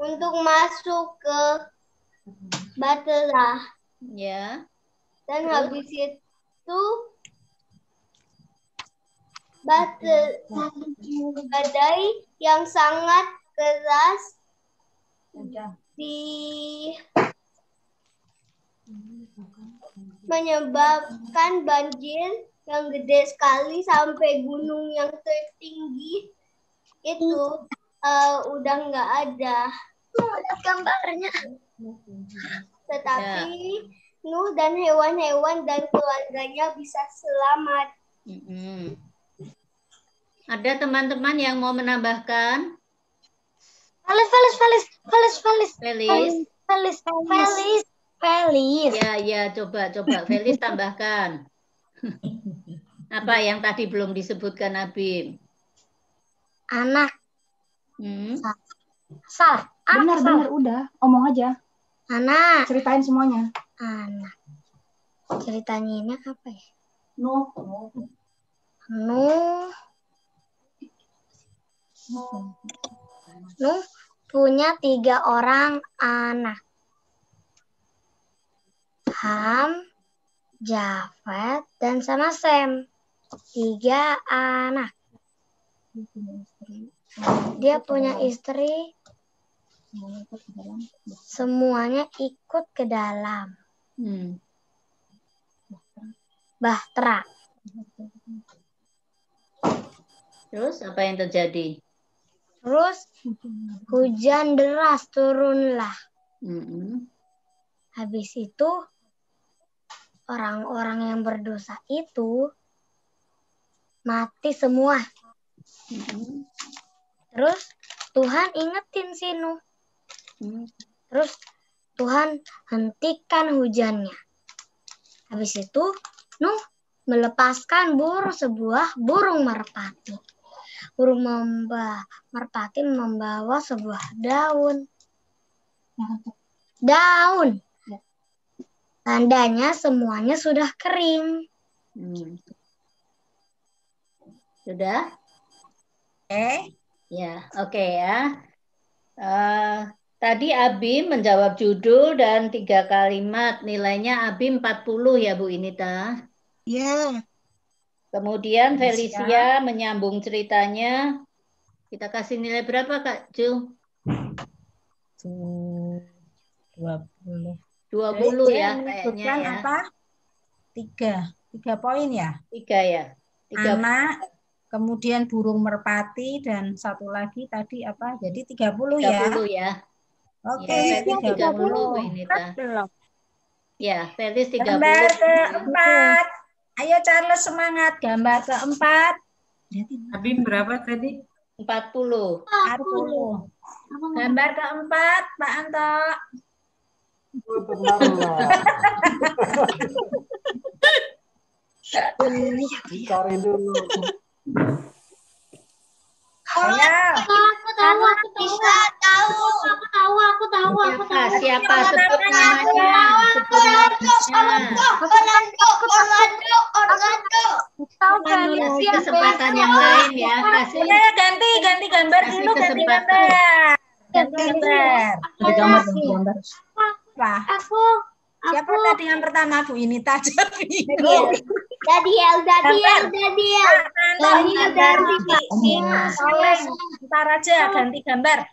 untuk masuk ke Bahtera. Ya. Dan habis itu badai yang sangat keras menyebabkan banjir yang gede sekali sampai gunung yang tertinggi itu udah nggak ada. Lihat gambarnya. Tetapi Nuh dan hewan-hewan dan keluarganya bisa selamat. Ada teman-teman yang mau menambahkan? Felis. Ya, coba Felis tambahkan. Apa yang tadi belum disebutkan Abim? Anak. Benar, udah. Omong aja. Anak. Ceritain semuanya. Anak. Ceritanya ini apa ya? Nuh punya 3 orang anak. Ham, Jafet, dan sama Sem. 3 anak. Dia punya istri. Semuanya ikut ke dalam. Bahtera. Terus apa yang terjadi? Terus hujan deras turunlah. Habis itu orang-orang yang berdosa itu mati semua. Terus Tuhan ingetin si Nuh. Terus Tuhan hentikan hujannya. Habis itu Nuh melepaskan sebuah burung merpati. Burung merpati membawa sebuah daun. Daun. Tandanya semuanya sudah kering. Sudah? Ya, oke ya. Tadi Abi menjawab judul dan 3 kalimat. Nilainya Abi 40 ya Bu Inita? Iya. Kemudian Felicia menyambung ceritanya. Kita kasih nilai berapa Kak Ju? 20. 20 ya kayaknya ya. Apa? 3 poin ya? 3 ya. 3. Anak, kemudian burung merpati, dan satu lagi tadi apa? Jadi 30 ya? 30 ya. Oke, Ya, 30. Inita. Ya, Felis 30. Gambar keempat. Ayo Charles semangat. Gambar keempat. Abi berapa tadi? 40. 40. Gambar keempat, Pak Anto. Cari dulu. Aku tahu. Siapa sebut namanya? Orlando. Kesempatan yang lain ya. Kasih Ganti gambar dulu, ganti gambar. Gambar. Apa? Siapa tadi yang pertama Bu Inita? Dadiel. Ntar aja ganti gambar.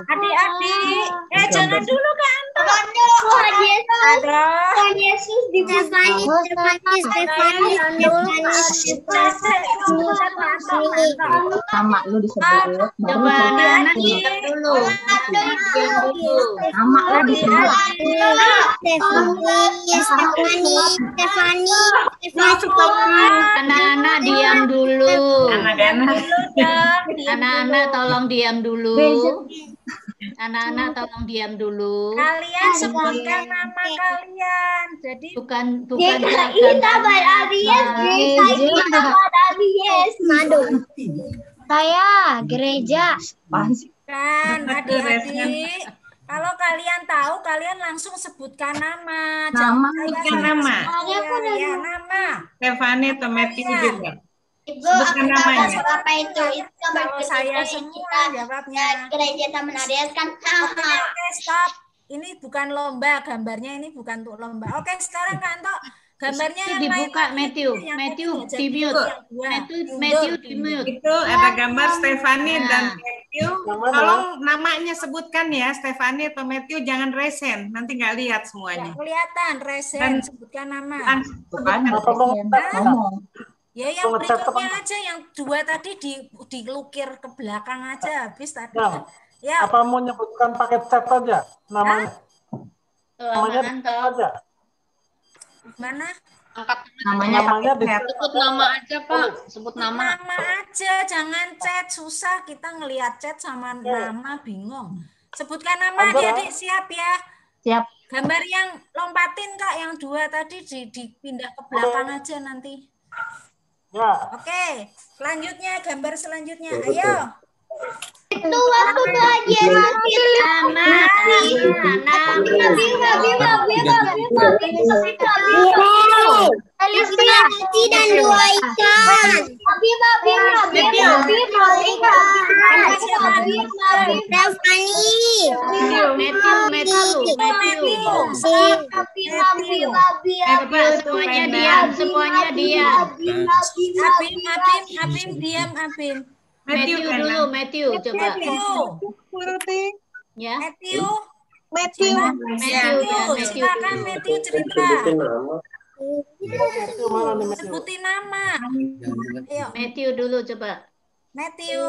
Adik-adik, jangan dulu kan. Tuhan Yesus di Sama lu disebut. Coba anak-anak diam dulu. Sama lu disebut. Anak-anak diam dulu. Anak-anak. Anak-anak tolong diam dulu. Anak-anak tolong diam dulu. Kalian sebutkan nama kalian. Jadi bukan Saya gereja. kan adik-adik. Kalau kalian tahu, kalian langsung sebutkan nama. Sebutkan nama. Ya, nama. Stefani atau Matthew juga. Ibu, Sebutkan aku tahu namanya. apa itu. Itu gambar Kalau saya semua jawabnya. gereja Taman Arias kan. Oke, stop. Ini bukan lomba, gambarnya ini bukan untuk lomba. Oke, sekarang Kanto, gambarnya yang dibuka lain. Matthew di mute. Matthew di mute. Itu ada gambar Stefani dan Matthew. Yang mana? Tolong namanya sebutkan ya, Stefani atau Matthew, jangan resen, nanti nggak lihat semuanya. Kelihatan, resen, Dan- sebutkan nama. Bukan. Apa mau ngomong? Ya, yang Ngecat berikutnya teman. aja, yang 2 tadi dilukir ke belakang aja, habis tadi. Nah, Ya, apa mau nyebutkan pakai chat aja namanya? Namanya Anto. di-chat aja. mana? Angkat Namanya Namanya pakai di chat. sebut nama aja, Pak. Sebut nama. Nama aja, jangan chat, susah kita ngelihat chat sama nama, bingung. Sebutkan nama Angga. adik-adik, siap ya? Siap. Gambar yang lompatin Kak, yang 2 tadi dipindah ke belakang aja nanti. Ya. Oke, selanjutnya gambar selanjutnya. Ayo. Itu waktu Tuhan Yesus Felicity dan 2 ikan. Semuanya diam. Abim diam, Abim. Matthew dulu, Matthew coba. Ya. Matthew. Matthew ya, Matthew. Silakan Matthew cerita. Itu mana nih Matthew? Sebutin nama. Ayo, Matthew dulu coba. Matthew.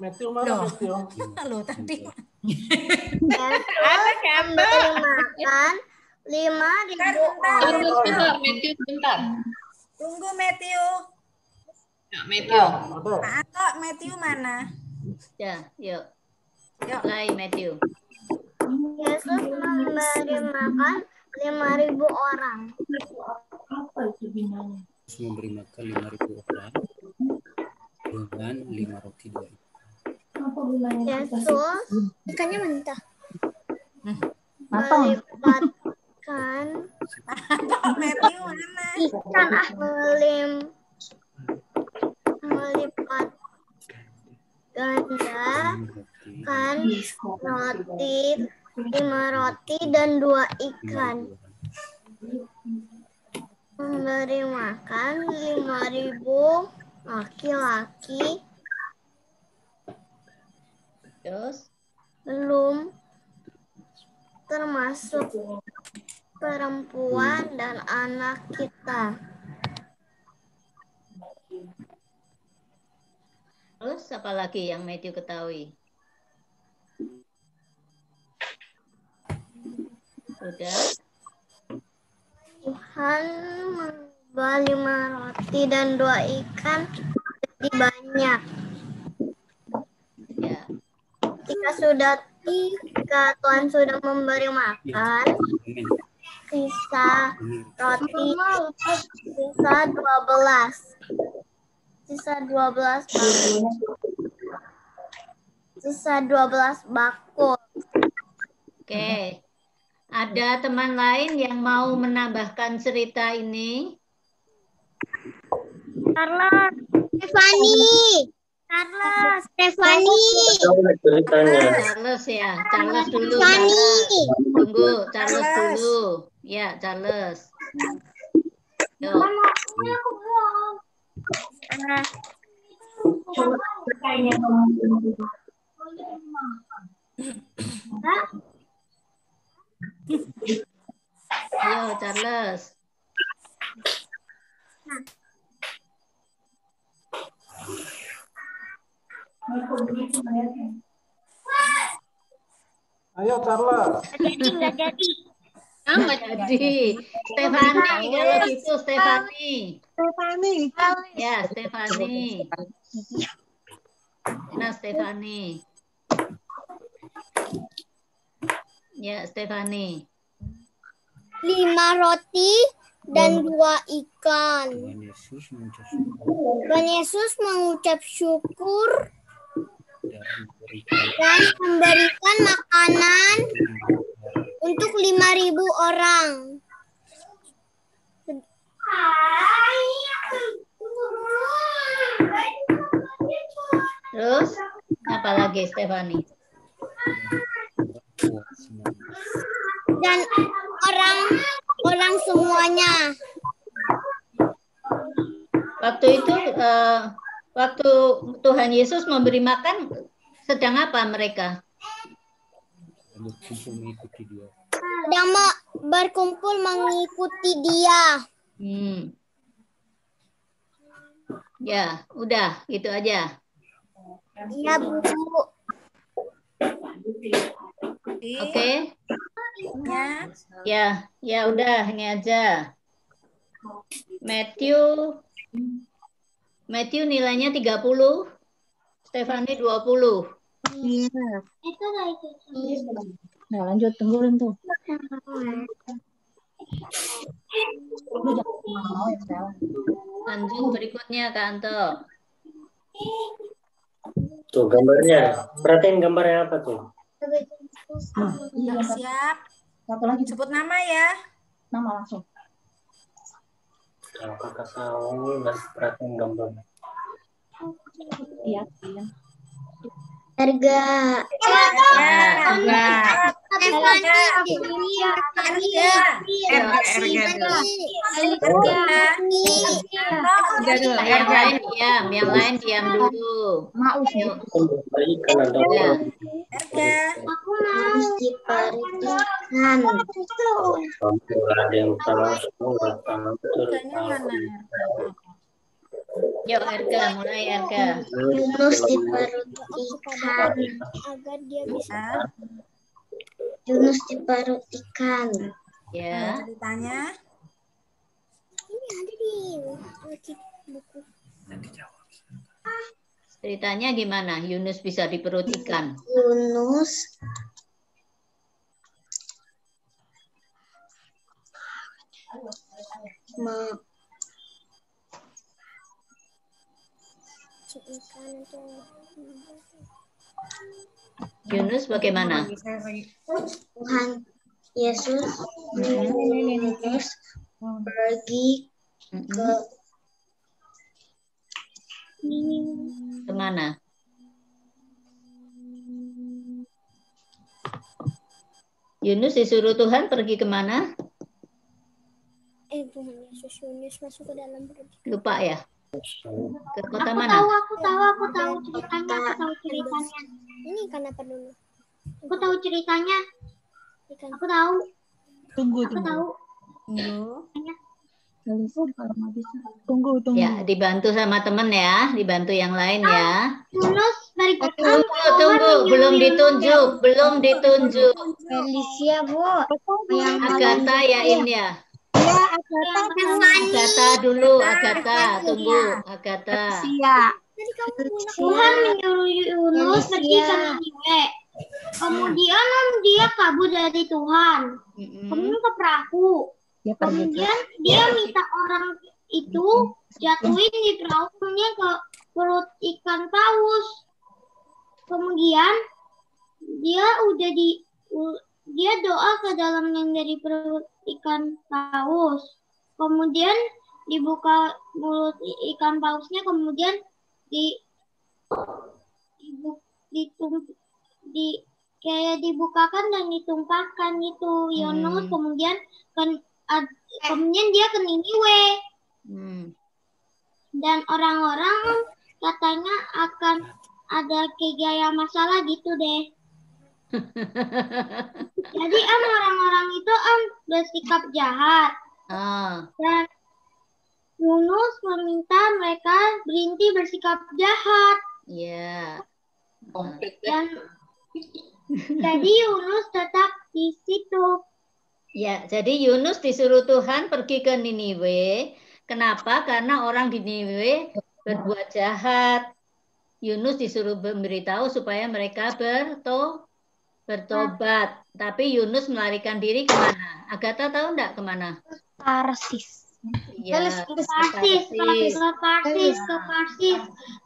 Matthew mana Loh. Matthew? Loh, tadi. Ada gambar makan 5.000 orang. Sebentar, Matthew, sebentar. Tunggu Matthew. Ya, Matthew. Pak Anto, Matthew mana? Ya, yuk. Yuk. Mulai Matthew. Yesus memberi makan 5.000 orang. memberi makan 5.000 orang dengan 5 roti 2 ikan. Yesus ikannya mentah. Matang. Melipatkan ikan melipat gandakan roti 5 roti dan 2 ikan. Memberi makan 5.000 laki-laki. Terus? Belum termasuk perempuan dan anak kita. Terus apa lagi yang Matthew ketahui? Udah. Tuhan membawa 5 roti dan 2 ikan jadi banyak. Ya. Ketika Tuhan sudah memberi makan, sisa roti sisa 12. Sisa 12 bakul. Oke. Ada teman lain yang mau menambahkan cerita ini? Carlos, Stefani. Charles ya, Charles dulu. Charles. Tunggu, Charles dulu. Ya, Charles. Yuk. Ayo, Charles. Ayo Charles. Nggak jadi. Nggak jadi. Stefani, kalau gitu Stefani. Ya, Stefani. Nah, Stefani. Ya, Stefani. 5 roti dan 2 ikan. Tuhan Yesus mengucap syukur dan memberikan makanan untuk 5.000 orang. Terus, apa lagi Stefani? Dan orang semuanya. Waktu itu, waktu Tuhan Yesus memberi makan, sedang apa mereka? Sedang berkumpul mengikuti dia. Ya, udah, gitu aja. Iya, Bu. Oke. Ya, ya udah, ini aja. Matthew nilainya 30, Stefani 20. Iya. Nah, lanjut, tungguin tuh. Lanjut berikutnya, Kak Anto. Tuh gambarnya. Perhatiin gambarnya apa tuh? Siap. Satu lagi. Sebut nama ya. Nama langsung. Kalau kakak tahu, nanti perhatiin gambarnya. Iya. Harga. Yang lain diam dulu. Aku mau diperhatikan. Ada yang tahu, semua tahu. Yuk, Erga, mulai Erga. Yunus diperut ikan agar dia bisa. Yunus diperut ikan. Ya. Ceritanya. Ini ada di buku. Ceritanya gimana? Yunus bisa diperut ikan. Yunus Yunus bagaimana? Tuhan Yesus Yunus pergi ke Kemana? Yunus disuruh Tuhan pergi kemana? Tuhan Yesus Yunus masuk ke dalam perut. Lupa ya? Ke kota Aku mana? tahu ceritanya. Ini ikan apa dulu? Aku tahu ceritanya. Aku tahu. Tunggu. Tunggu. Ya, dibantu sama temen ya, dibantu yang lain ya. Yunus dari Tunggu, belum ditunjuk. Felicia, Bu. Agatha ya, Im ya. Ya, Agatha. Agatha, tunggu, Agatha. Tuhan menyuruh Yunus pergi ke Niniwe. Kemudian dia kabur dari Tuhan. Kemudian ke perahu. Kemudian dia minta orang itu jatuhin di perahunya ke perut ikan paus. Kemudian dia doa ke dalam yang dari perut ikan paus. Kemudian dibuka mulut ikan pausnya, kemudian kayak dibukakan dan ditumpahkan itu Yunus. Kemudian dia ke Niniwe. Dan orang-orang katanya akan ada kayak masalah gitu deh. Jadi orang-orang itu bersikap jahat. Dan Yunus meminta mereka berhenti bersikap jahat. Iya. Dan jadi Yunus tetap di situ. Ya, jadi Yunus disuruh Tuhan pergi ke Niniwe. Kenapa? Karena orang di Niniwe berbuat jahat. Yunus disuruh memberitahu supaya mereka bertobat. Tapi Yunus melarikan diri kemana? Agatha tahu enggak kemana? Tarsis. Ya, Ke Tarsis.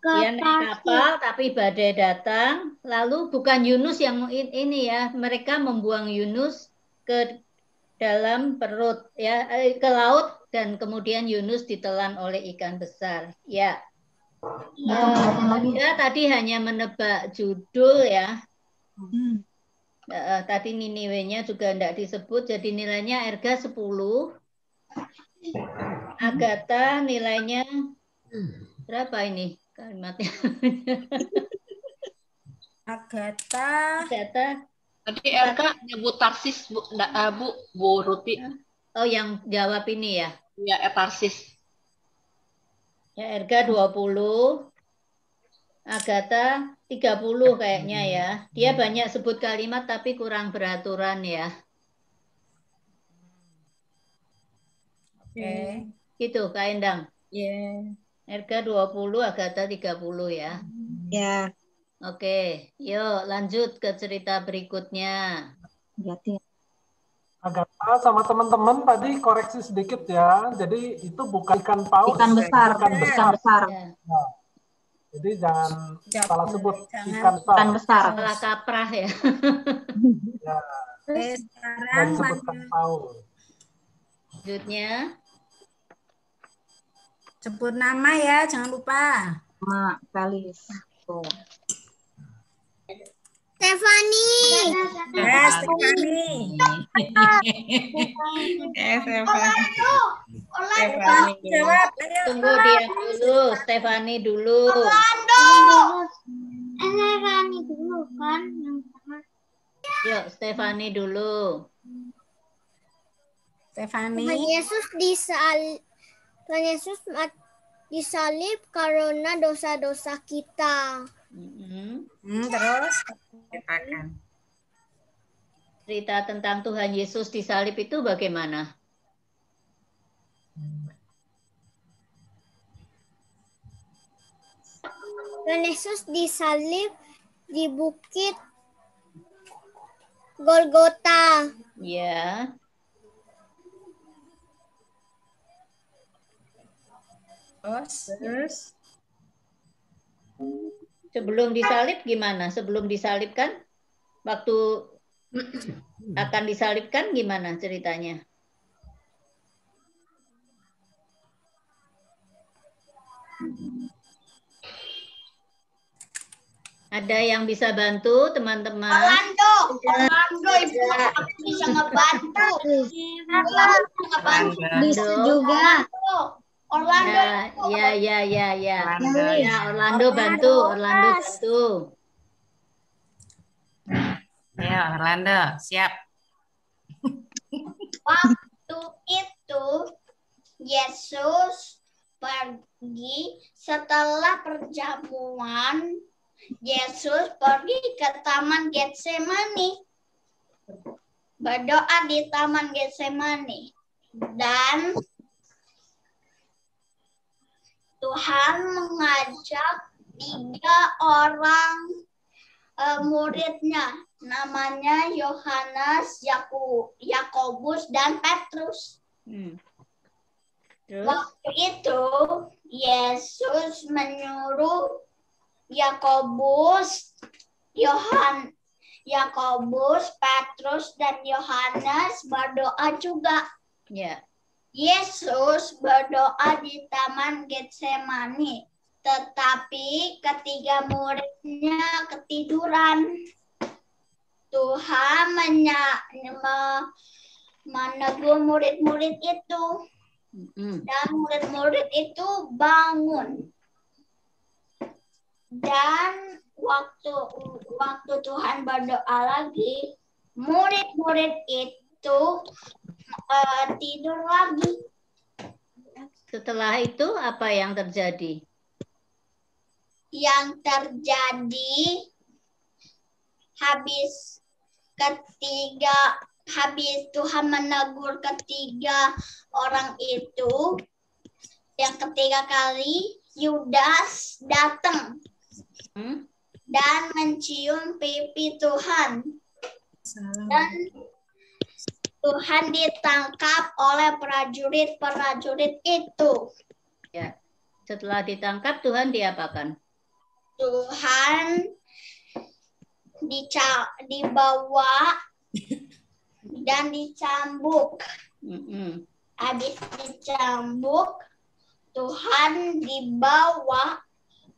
Dia naik kapal, tapi badai datang. Lalu bukan Yunus yang ini ya, mereka membuang Yunus ke dalam perut ya, ke laut, dan kemudian Yunus ditelan oleh ikan besar. Ya. Dia tadi hanya menebak judul ya. Tadi Niniwe-nya juga tidak disebut, jadi nilainya Erga 10. Agatha nilainya berapa ini kalimatnya? Agatha. Tadi Erga nyebut Tarsis, Bu Ruti. Oh, yang jawab ini ya? Iya, Tarsis. Ya, Erga 20. Agatha 30 kayaknya ya. Dia banyak sebut kalimat tapi kurang beraturan ya. Oke. Gitu, Kak Endang. Iya. Erga 20, Agatha 30 ya. Ya. Oke, yuk lanjut ke cerita berikutnya. Agatha sama teman-teman tadi koreksi sedikit ya. Jadi itu bukan ikan paus. Ikan besar. Ikan besar. Ya. Nah, jadi jangan salah sebut ikan besar. Salah kaprah ya. Ya. Sekarang sebutkan paus. Selanjutnya. Sebut nama ya, jangan lupa. Kalis. Stefani. Stefani. Jawab. Tunggu dia dulu, Stefani dulu. Stefani dulu kan. Yuk, Stefani dulu. Stefani. Tuhan Yesus disalib karena dosa-dosa kita. Terus katakan. Cerita tentang Tuhan Yesus disalib itu bagaimana? Tuhan Yesus disalib di bukit Golgota. Ya. Terus Sebelum disalib gimana? Sebelum disalibkan, waktu akan disalibkan gimana ceritanya? Ada yang bisa bantu teman-teman? Orlando ibu aku bisa ngebantu. Bisa juga. Orlando. Ya. Ya, Orlando bantu. Ya, Orlando, siap. Waktu itu Yesus pergi setelah perjamuan. Yesus pergi ke Taman Getsemani. Berdoa di Taman Getsemani. Dan Tuhan mengajak 3 orang muridnya. Namanya Yohanes, Yakobus, dan Petrus. Waktu itu Yesus menyuruh Yakobus, Petrus, dan Yohanes berdoa juga. Ya. Yesus berdoa di Taman Getsemani, tetapi ketiga muridnya ketiduran. Tuhan menegur murid-murid itu, dan murid-murid itu bangun. Dan waktu Tuhan berdoa lagi, murid-murid itu tidur lagi. Setelah itu apa yang terjadi? Yang terjadi habis Tuhan menegur ketiga orang itu, yang ketiga kali Yudas datang dan mencium pipi Tuhan. Dan Tuhan ditangkap oleh prajurit-prajurit itu. Ya. Setelah ditangkap, Tuhan diapakan? Tuhan dibawa dan dicambuk. Habis dicambuk, Tuhan dibawa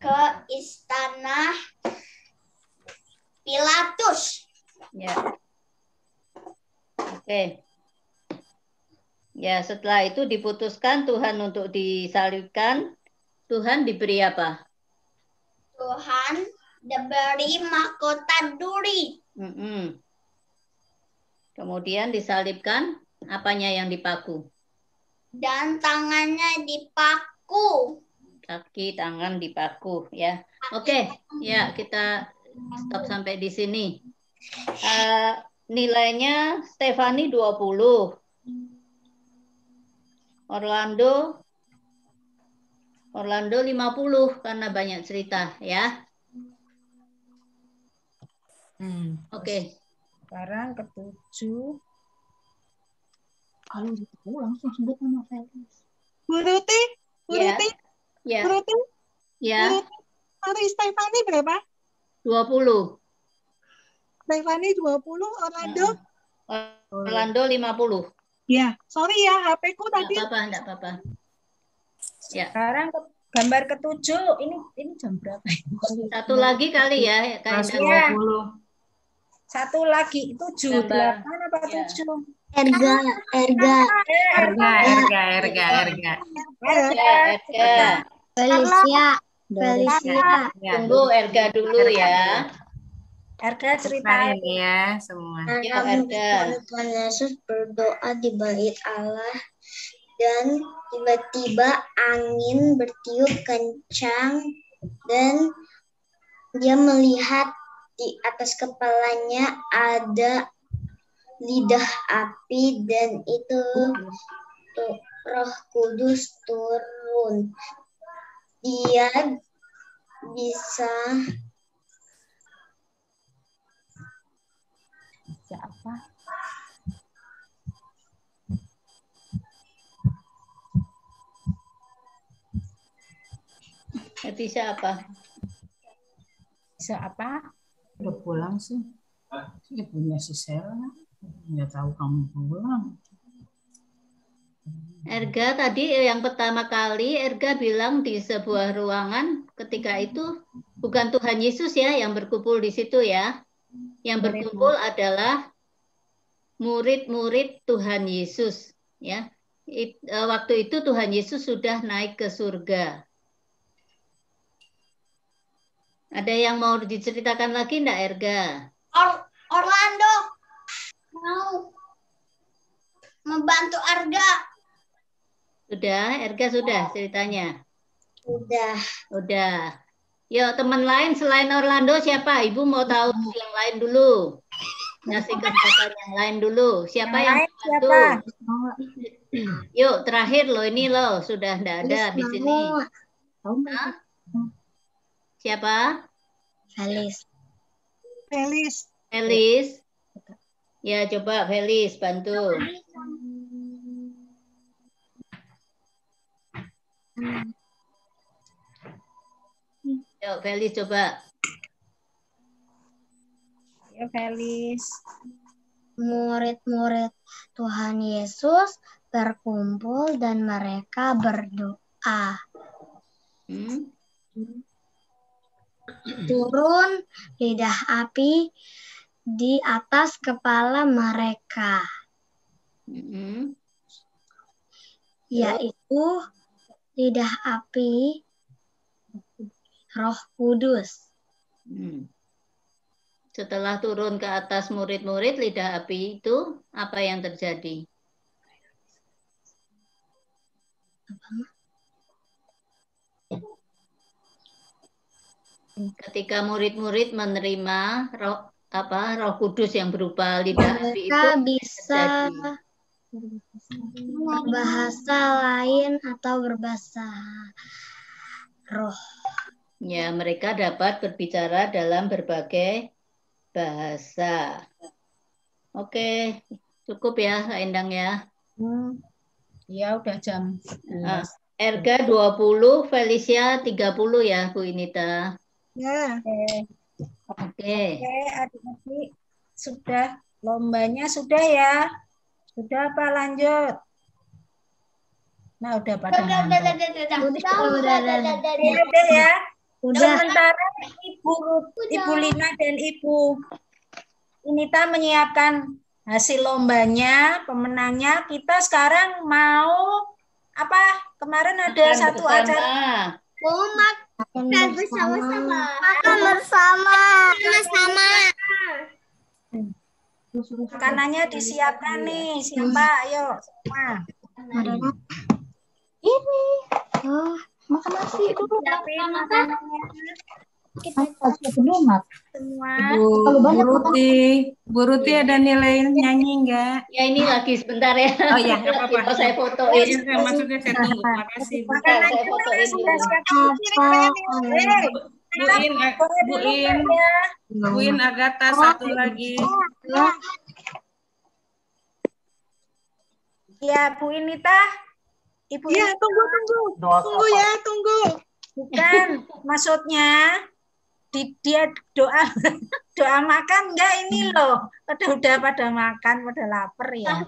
ke istana Pilatus. Ya. Oke. Ya, setelah itu diputuskan Tuhan untuk disalibkan. Tuhan diberi apa? Tuhan diberi mahkota duri. Kemudian disalibkan, apanya yang dipaku? Dan tangannya dipaku. Kaki, tangan dipaku, ya. Oke, ya kita stop sampai di sini. Nilainya Stefani 20. Orlando 50 karena banyak cerita, ya. Oke. Sekarang ke-7. Kalau gitu langsung sebut nama Felis. Bu Ruti? Ya. Hari Stefani berapa? 20. Stefani 20, Orlando 50. Ya, sorry ya, HP-ku tadi. Enggak apa-apa. Ya. Sekarang gambar ke-7, ini jam berapa? Satu lagi kali ya, kayak 20. Satu lagi, 7, 8 apa 7? Erga. Felicia. Tunggu Erga dulu ya. Erga ceritain ya semua. Tuhan Yesus berdoa di bait Allah dan tiba-tiba angin bertiup kencang dan dia melihat di atas kepalanya ada lidah api dan itu Roh Kudus turun. Dia bisa apa? Bisa apa? Bisa apa? Udah pulang sih. Punya si Sela. Nggak tahu kamu pulang. Erga tadi yang pertama kali Erga bilang di sebuah ruangan ketika itu bukan Tuhan Yesus ya yang berkumpul di situ ya. Yang berkumpul adalah murid-murid Tuhan Yesus ya. Waktu itu Tuhan Yesus sudah naik ke surga. Ada yang mau diceritakan lagi enggak Erga? Orlando mau membantu Arga. Sudah, Erga sudah ceritanya. Udah. Yuk teman lain selain Orlando siapa? Ibu mau tahu yang lain dulu. Ngasih kesempatan yang lain dulu. Siapa yang bantu? Yuk terakhir loh ini loh sudah enggak ada di sini. Hah? Siapa? Felis. Ya coba Felis bantu. Yuk Felis coba. Ya Felis. Murid-murid Tuhan Yesus berkumpul dan mereka berdoa. Turun lidah api di atas kepala mereka, yaitu lidah api Roh Kudus. Setelah turun ke atas murid-murid lidah api itu, apa yang terjadi? Ketika murid-murid menerima Roh Kudus yang berupa lidah api itu, mereka bisa berbahasa lain atau berbahasa roh. Ya, mereka dapat berbicara dalam berbagai bahasa. Oke, cukup ya, Kak Endang ya. Ya, udah jam. Erga 20, Felicia 30 ya, Bu Inita. Ya. Oke. Adik-adik sudah lombanya sudah ya. Sudah apa lanjut? Nah, udah pada ngantuk. Udah ya. Udah. Sementara Ibu Lina dan Ibu Inita menyiapkan hasil lombanya, pemenangnya. Kita sekarang mau apa? Kemarin ada satu acara. Mau makan bersama-sama. Makan bersama. Makanannya disiapkan nih. Siapa? Ayo. Nah. Ini. Makan nasi dulu. Bu Ruti ada nilai nyanyi enggak? Ya ini lagi sebentar ya. Oh iya, nggak apa-apa. Saya fotoin. Maksudnya saya tunggu. Terima kasih. Saya fotoin dulu. Bu In Agatha satu lagi. Ya, Bu Inita. Ibu ya, tunggu. Tunggu ya, tunggu. Bukan, maksudnya dia doa makan enggak ini loh. Udah pada makan, pada lapar ya.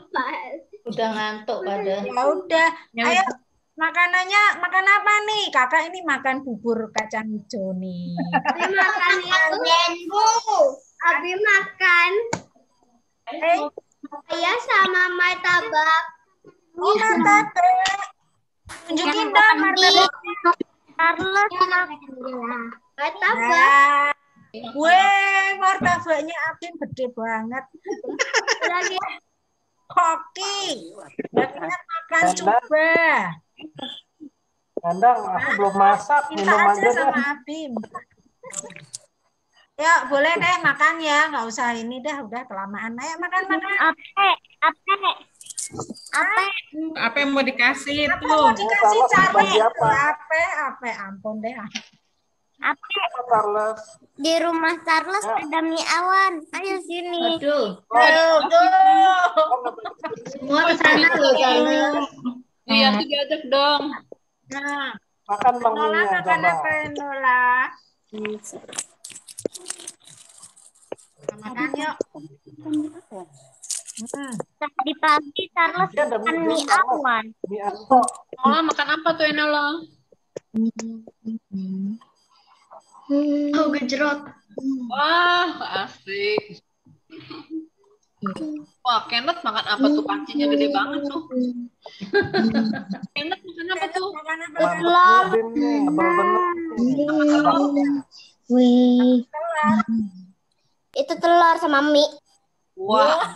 Udah ngantuk pada. Ya udah. Ayo makanannya makan apa nih? Kakak ini makan bubur kacang hijau nih. Abi makan itu Abi makan. Saya sama martabak. Oh, martabak. Tunjukin dong martabak. Carlos martabak. Weh, martabaknya Abin gede banget. Lagi koki. Bagian makan coba. Endang, aku belum masak, minum aja sama Abim. Ya, boleh deh makan ya, nggak usah ini dah, udah kelamaan. Ayo makan. Apa yang mau dikasih itu? Mau dikasih cari apa? Ampun deh. Carlos. Di rumah Carlos ada mie awan. Ayo sini. Aduh. Semua ke sana loh, Carlos. Iya, diajak dong. Nah, makan Bang Nola Minya, makan coba. apa Nola? Makan yuk. Tadi pagi Charles makan mie awan. Oh, makan apa tuh Enola? Tahu gejrot. Wah, asik. Wah, Kenneth makan apa tuh? Pancinya gede banget tuh. Kenneth makan apa tuh? Telur. Wih. Itu telur sama mie. Wah.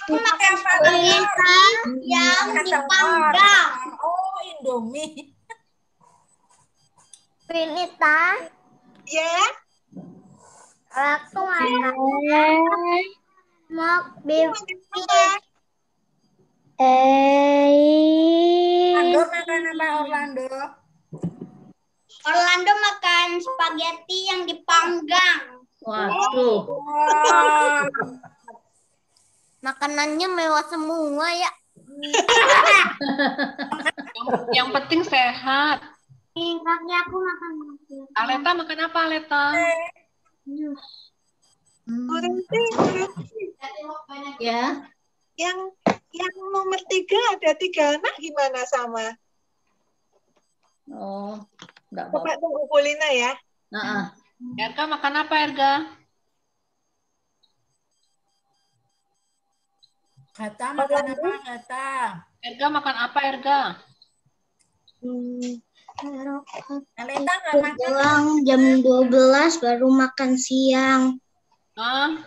Aku makan Lisa yang dipanggang. Oh, Indomie. Vinita. Ya. Aku makan mock beef. Orlando makan apa Orlando? Orlando makan spaghetti yang dipanggang. Waduh. Makanannya mewah semua ya. Yang penting sehat. Kakek aku makan. Aleta makan apa Aleta? Ya. Yang nomor 3 ada 3 anak gimana sama? Oh, enggak Coba apa-apa. tunggu Polina ya. Erga makan apa Erga? Gata makan apa Gata? Erga makan apa Erga? Aleta nggak makan. Pulang jam 12 baru makan siang. Hah?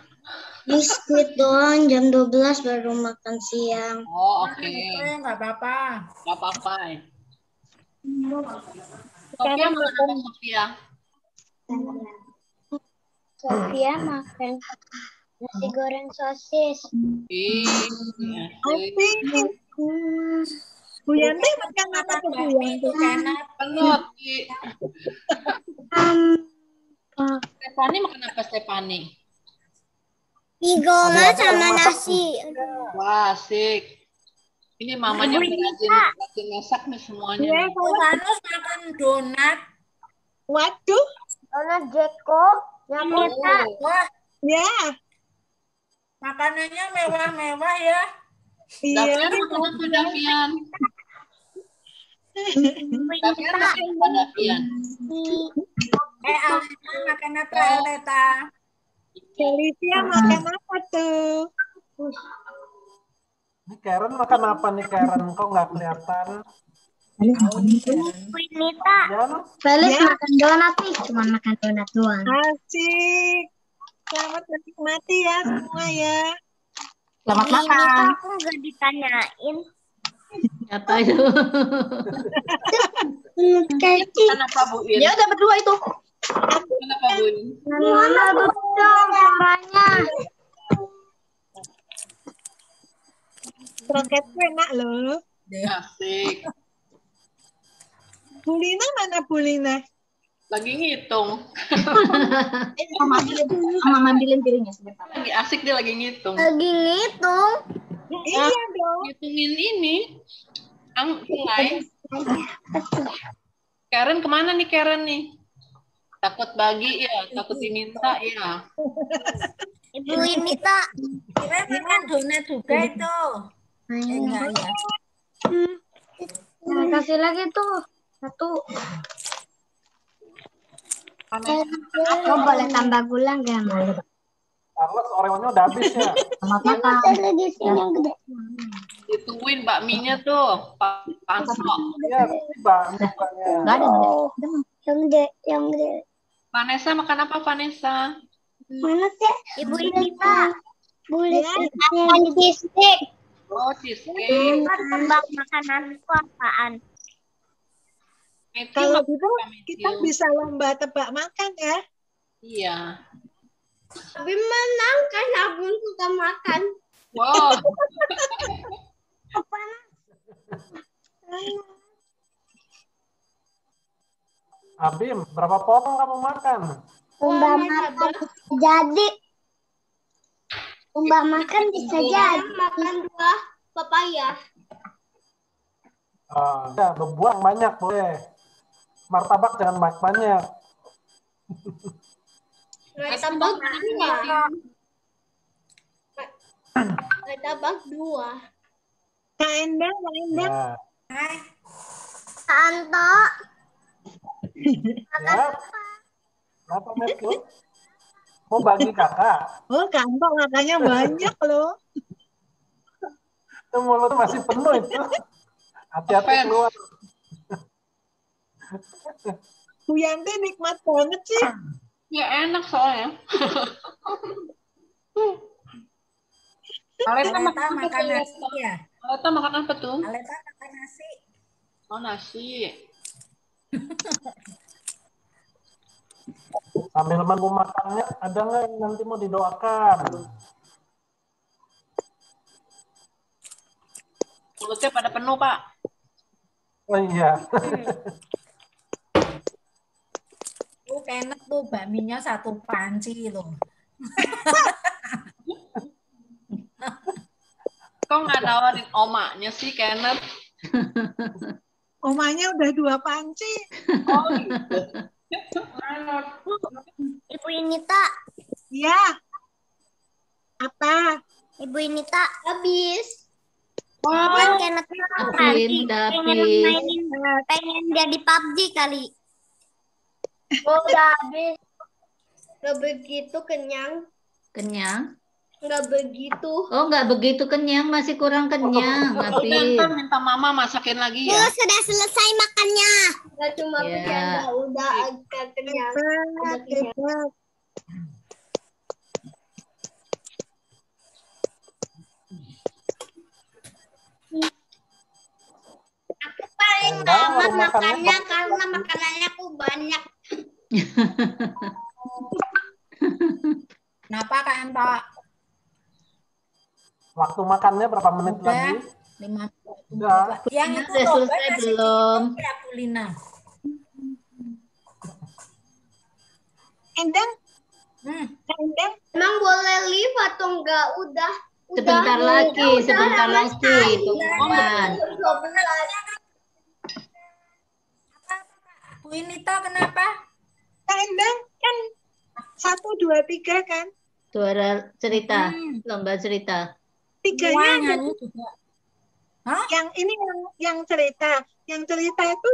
Biskuit doang jam 12 baru makan siang. Oh, oke. Nggak apa-apa. Gak apa-apa. Sofia makan apa Sofia? Sofia makan nasi goreng sosis. Bu Yanti makan apa tuh Bu Yanti? Pelut. Stefani makan apa Stefani? Migoma sama nasi. Wah, asik. Ini mamanya rajin masak nih semuanya. Ya, Vanus makan donat. Waduh. Donat Jeko. Wah, ya. Makanannya mewah-mewah ya. Davian makan apa Davian? Davian makan apa Davian? Aleta makan apa Aleta? Felicia makan apa tuh? Ini Karen makan apa nih Karen? Kok nggak kelihatan? Vinita. Felis Ya. makan donat nih, cuma makan donat doang. Asik. Selamat menikmati ya semua ya. Selamat Vinita aku nggak ditanyain. Apa itu? Kenapa Bu In? Ya udah berdua itu. Kenapa Bu In? Mana dong suaranya? Kroketnya enak loh. Asik. Bulina mana Bulina? Lagi ngitung. Mama ambilin piringnya sebentar. Lagi asik dia lagi ngitung. Lagi ngitung. Iya dong. Ngitungin ini. Sungai. Karen kemana nih Karen nih? Takut bagi ya, takut diminta ya. Ibu Vinita. Kira makan donat juga itu. Enggak ya. Nah, kasih lagi tuh satu. Oh, boleh tambah gula nggak, Ma? Carlos Oreonya udah habis ya. Selamat makan. Lagi sini yang gede. Ditungguin bakminya tuh, Pak Anso. Iya, Bang. Nggak ada. Yang gede, yang gede. Vanessa makan apa Vanessa? Mana sih? Ibu Vinita. Boleh makan cheesecake. Oh, cheesecake. Tebak makananku apaan? Kalau gitu kita bisa lomba tebak makan ya. Iya. Tapi menang kan aku suka makan. Wow. Abim, berapa potong kamu makan? Lomba makan jadi. Lomba makan bisa jadi. Makan 2 papaya. Ya, berbuang banyak boleh. Martabak jangan banyak-banyak. Tambah 2. Tambah 2. Kak Endang, Kak Endang. Ya. Anto. Ya. Kenapa Metku? Mau bagi kakak? Oh, Kanto makanya banyak loh. Itu mulut masih penuh itu. Hati-hati keluar. Bu Yanti nikmat banget sih. Ya enak soalnya. Aleta makan nasi ya? Aleta makan apa tuh? Aleta makan nasi. Oh, nasi. Sambil menunggu makannya, ada nggak yang nanti mau didoakan? Mulutnya pada penuh, Pak. Oh iya. Kenneth tuh bakminya 1 panci loh. Kok nggak nawarin omaknya sih, Kenneth? Omanya udah 2 panci. Oh, gitu. Ibu Inita. Ya. Apa? Ibu Inita habis. Wah, Kan Kenneth pengen jadi PUBG kali. Oh, udah habis. Gak begitu kenyang. Kenyang? Nggak begitu. Oh, nggak begitu kenyang, masih kurang kenyang. Habis. Ntar minta mama masakin lagi ya. Sudah selesai makannya. Nggak cuma Ya. bercanda, udah agak kenyang. Udah kenyang. Aku paling lama makannya karena makanannya aku banyak. Kenapa Kak Anto? Waktu makannya berapa menit lagi? 5 menit. Udah. Yang itu Udah loh, selesai masih belum? dihitung ya, Bu Lina? Endang? Endang? Emang boleh live atau enggak? Udah. Sebentar lagi, sebentar lagi. Tungguan. Bu Inita kenapa? Kak Endang kan 1, 2, 3 kan? Suara cerita, lomba cerita. 3-nya Semuanya juga. Yang ini yang cerita. Yang cerita itu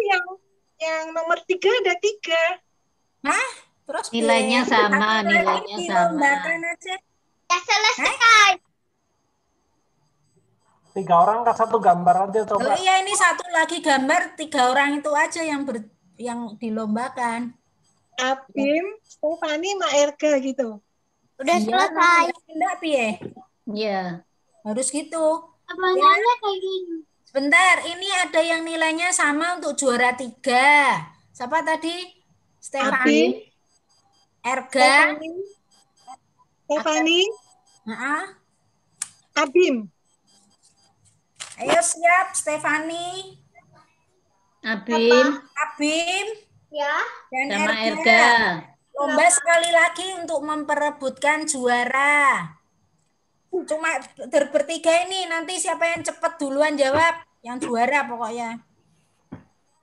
yang nomor 3 ada 3. Hah? Terus Nilainya sama, nilainya sama. Aja. Ya selesai. 3 orang kan 1 gambar aja coba. Oh iya, ini 1 lagi gambar, 3 orang itu aja yang dilombakan. Abim, Stefani, Ma Erga gitu. Udah selesai. Enggak, Pie? Iya. Harus gitu. Apanya kayak gini? Sebentar, ini ada yang nilainya sama untuk juara 3. Siapa tadi? Stefani. Erga. Stefani. Abim. Ayo siap, Stefani. Abim. Abim. Ya. Dan Sama Erga. Lomba sekali lagi untuk memperebutkan juara. Cuma bertiga ini, nanti siapa yang cepat duluan jawab, yang juara pokoknya.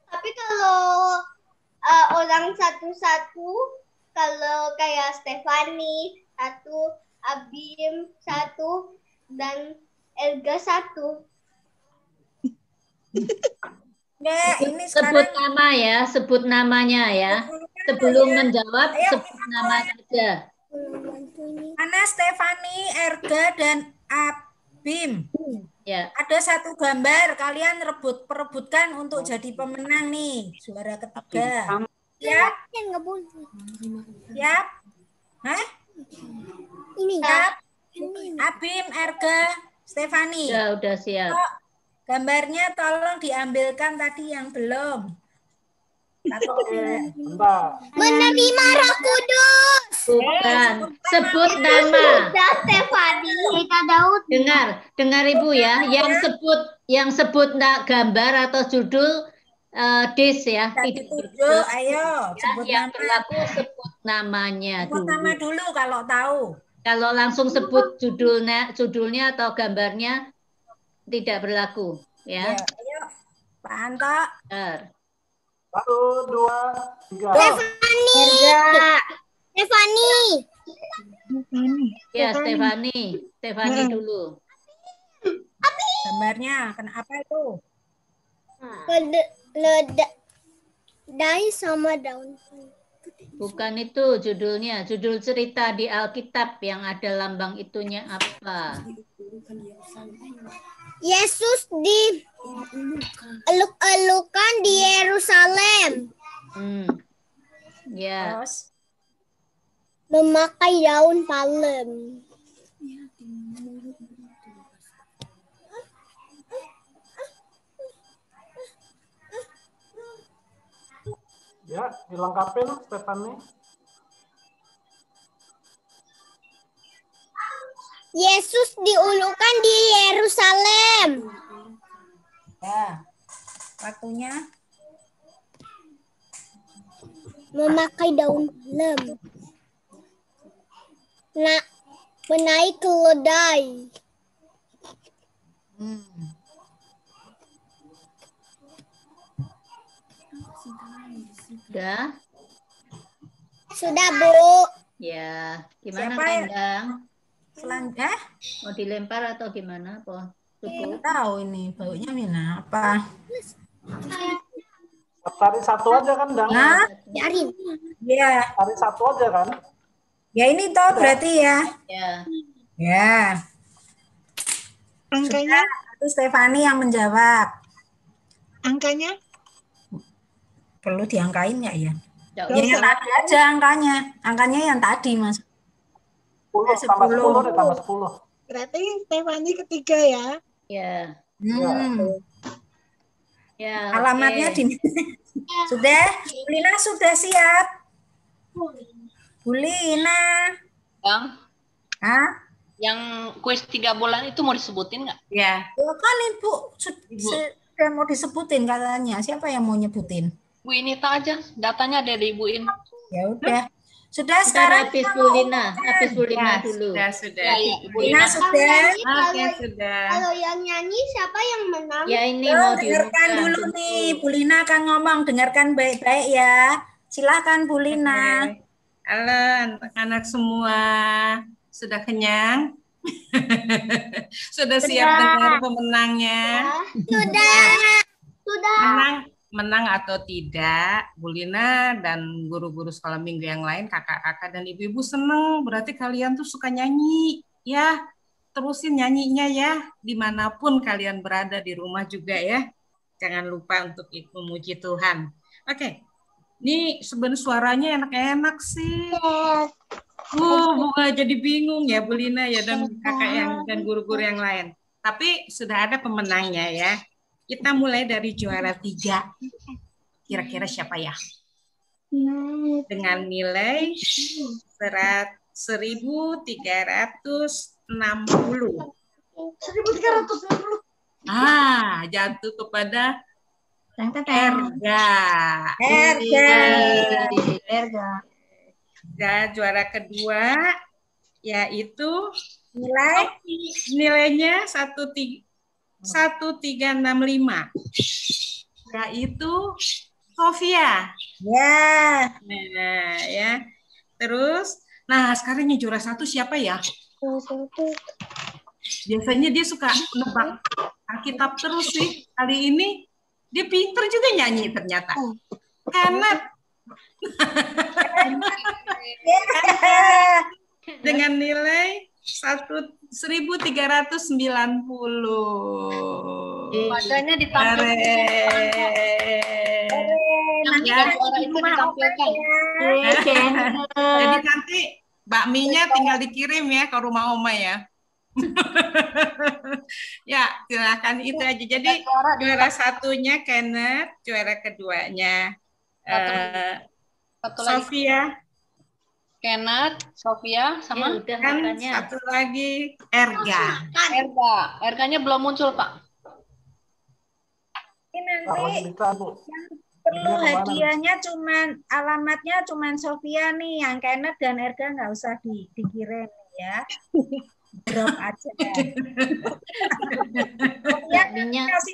Tapi kalau orang satu-satu, kalau kayak Stefani 1, Abim 1, dan Erga 1. Nggak, ini Sebut sekarang nama ya, sebut namanya ya. Sebelum menjawab, sebut nama saja. Mana Stefani, Erga, dan Abim. Ya. Ada 1 gambar, kalian perebutkan untuk jadi pemenang nih, juara ketiga. Siap? Siap? Hah? Ini siap? Abim, Erga, Stefani. Ya, udah siap. Gambarnya tolong diambilkan tadi yang belum. Menerima Roh Kudus. Bukan. Sebut nama. Stefani, Eka Daud. Dengar Ibu ya. Yang sebut gambar atau judul dis ya. Judul, ayo sebut yang nama. berlaku sebut namanya Sebut dulu. nama dulu kalau tahu. Kalau langsung sebut judulnya atau gambarnya tidak berlaku ya. Ayo, Pak Anto. 1, 2, 3. Stefani. Stefani. Ya, Stefani dulu. Gambarnya kenapa itu? Keledai sama daun. Bukan itu judulnya. Judul cerita di Alkitab yang ada lambang itunya apa? Yesus eluk-elukan di Yerusalem. Ya. Memakai daun palem. Ya, dilengkapin Stefani. Yesus diulukan di Yerusalem. Ya. Waktunya memakai daun palem. Menaik keledai. Sudah? Sudah, Bu. Ya, gimana Siapa yang- Kendang? selanjutnya? Mau dilempar atau gimana, Po? Cukup. Tahu ini baunya Mina apa? Cari satu aja kan, Dang? Nah, cari. Iya. Cari satu aja kan? Ya ini toh berarti ya. Ya. Ya. Angkanya? Itu Stefani yang menjawab. Angkanya? Perlu diangkain nggak ya? Ya, Ya yang tadi aja angkanya. Angkanya yang tadi, Mas. 10, tambah 10 deh, tambah 10. Berarti Stefani ketiga ya? Ya. Ya, Alamatnya oke. di sudah, Lina sudah siap. Bu Lina. Hah? Yang kuis 3 bulan itu mau disebutin nggak? Ya. Ya kan Ibu sudah mau disebutin katanya. Siapa yang mau nyebutin? Bu Inita aja, datanya ada di Ibu In. Ya udah. Sudah Ntar sekarang habis kita Bu mau Lina, umumkan. habis Bu Lina Ya, dulu. sudah. Ya, ya, Bu Lina sudah. Oke, sudah. Kalau yang nyanyi siapa yang menang? Ya ini Oh, mau dengarkan diumumkan. dulu nih, Bu Lina akan ngomong, dengarkan baik-baik ya. Silakan Bu Lina. Halo anak-anak semua, sudah kenyang? Sudah siap dengar pemenangnya? Sudah. Menang atau tidak, Bu Lina dan guru-guru sekolah minggu yang lain, kakak-kakak dan ibu-ibu seneng. Berarti kalian tuh suka nyanyi, ya. Terusin nyanyinya ya, dimanapun kalian berada di rumah juga ya. Jangan lupa untuk memuji Tuhan. Oke, ini sebenarnya suaranya enak-enak sih. Bunga jadi bingung ya Bu Lina ya dan kakak yang dan guru-guru yang lain. Tapi sudah ada pemenangnya ya. Kita mulai dari juara 3. Kira-kira siapa ya? Dengan nilai 1.360. 1.360. Jatuh kepada Erga. Dan juara kedua yaitu nilainya 1365, yaitu Sofia. Ya. Nah, ya. Terus, sekarang yang juara 1 siapa ya? Biasanya dia suka nebak Alkitab terus sih. Kali ini dia pinter juga nyanyi ternyata. Kenneth. Dengan nilai 1.390. Wajahnya ditampilkan. Yang tiga suara itu ditampilkan. Jadi nanti bakminya tinggal dikirim ya ke rumah Oma ya. Ya, silakan itu aja. Jadi juara satunya Kenneth, juara keduanya Sofia. Kenneth, Sofia, sama satu lagi Erga. Erganya belum muncul, Pak. Ini nanti perlu hadiahnya alamatnya cuman Sofia nih, yang Kenneth dan Erga nggak usah dikirim ya. Drop aja.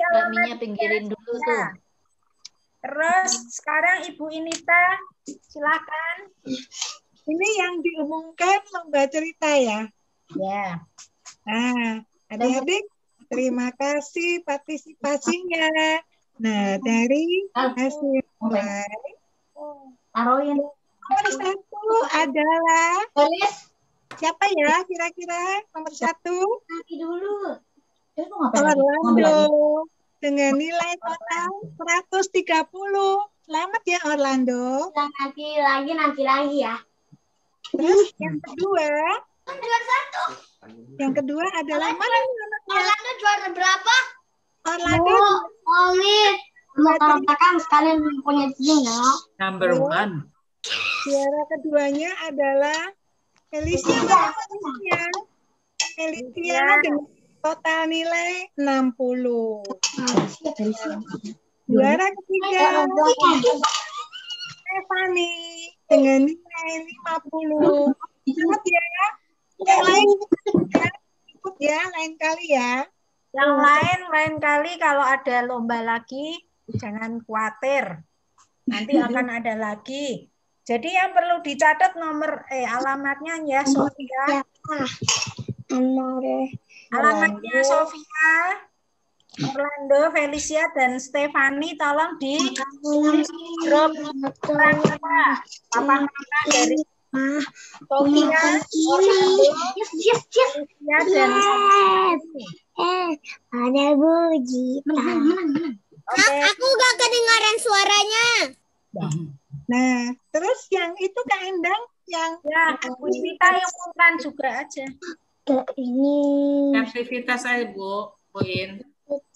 Bakminya pinggirin dulu tuh. Terus sekarang Ibu Inita silakan. Ini yang diumumkan lomba cerita ya. Ya. Nah, adik-adik, terima kasih partisipasinya. Nah, dari hasil taruhin. Nomor 1 adalah siapa ya kira-kira nomor 1? Nanti dulu. Orlando dengan nilai total 130. Selamat ya Orlando. Nanti lagi ya. Terus yang kedua. Yang kedua adalah mana? Orlando juara berapa? Orlando. Oleh. Mau katakan sekalian punya tim ya. Number 1. Juara keduanya adalah Felicia. Felicia dengan total nilai 60. Juara ketiga Stephanie dengan nilai 50. Selamat ya. Yang lain ikut ya lain kali ya. Yang lain kali kalau ada lomba lagi jangan khawatir. Nanti akan ada lagi. Jadi yang perlu dicatat alamatnya ya Sofia. Alamatnya Sofia, Orlando, Felicia dan Stephanie tolong di grup papan mata dari Sofia, Orlando, Felicia dan ada Buji. Oke. Aku gak kedengaran suaranya. Nah, terus yang itu Kak Endang yang ya Bu Vita yang umumkan juga aja. Ini aktivitas aja Bu In.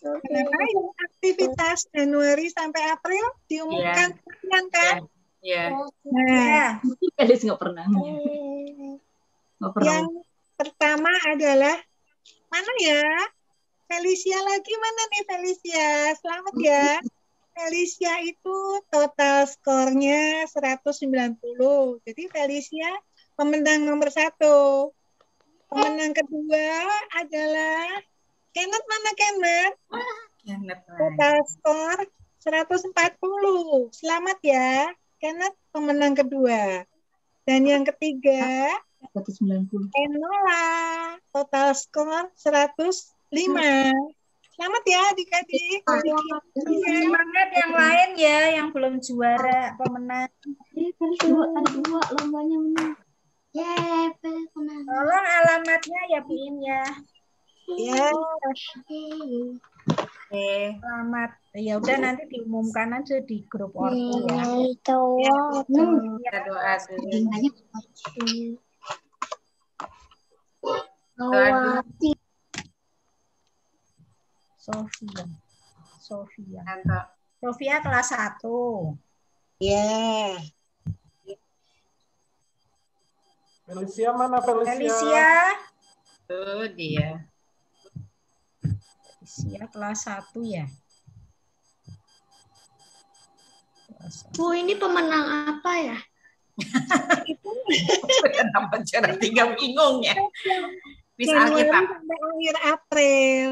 Kenapa yang aktivitas Januari sampai April diumumkan sekian kan? Iya. Nah, Felis nggak pernah. Yang pertama adalah mana ya? Felicia lagi mana nih Felicia? Selamat ya. Felicia itu total skornya 190. Jadi Felicia pemenang nomor 1. Pemenang kedua adalah Kenneth. Mana Kenneth? Kenneth. Total skor 140. Selamat ya. Kenneth pemenang kedua. Dan yang ketiga 190. Enola. Total skor 105. Selamat ya adik-adik. Semangat yang lain ya, yang belum juara pemenang. Ada dua lombanya menang. Tolong alamatnya ya Bin ya. Ya. Alamat. Ya udah nanti diumumkan aja di grup ortu ya. Kita doa dulu. Sofia kelas 1. Ya. Felicia mana Felicia? Felicia. Tuh dia. Felicia kelas 1 ya. Bu, ini pemenang apa ya? Kenapa cara 3 bingung ya? Bisa Januari kita sampai akhir April.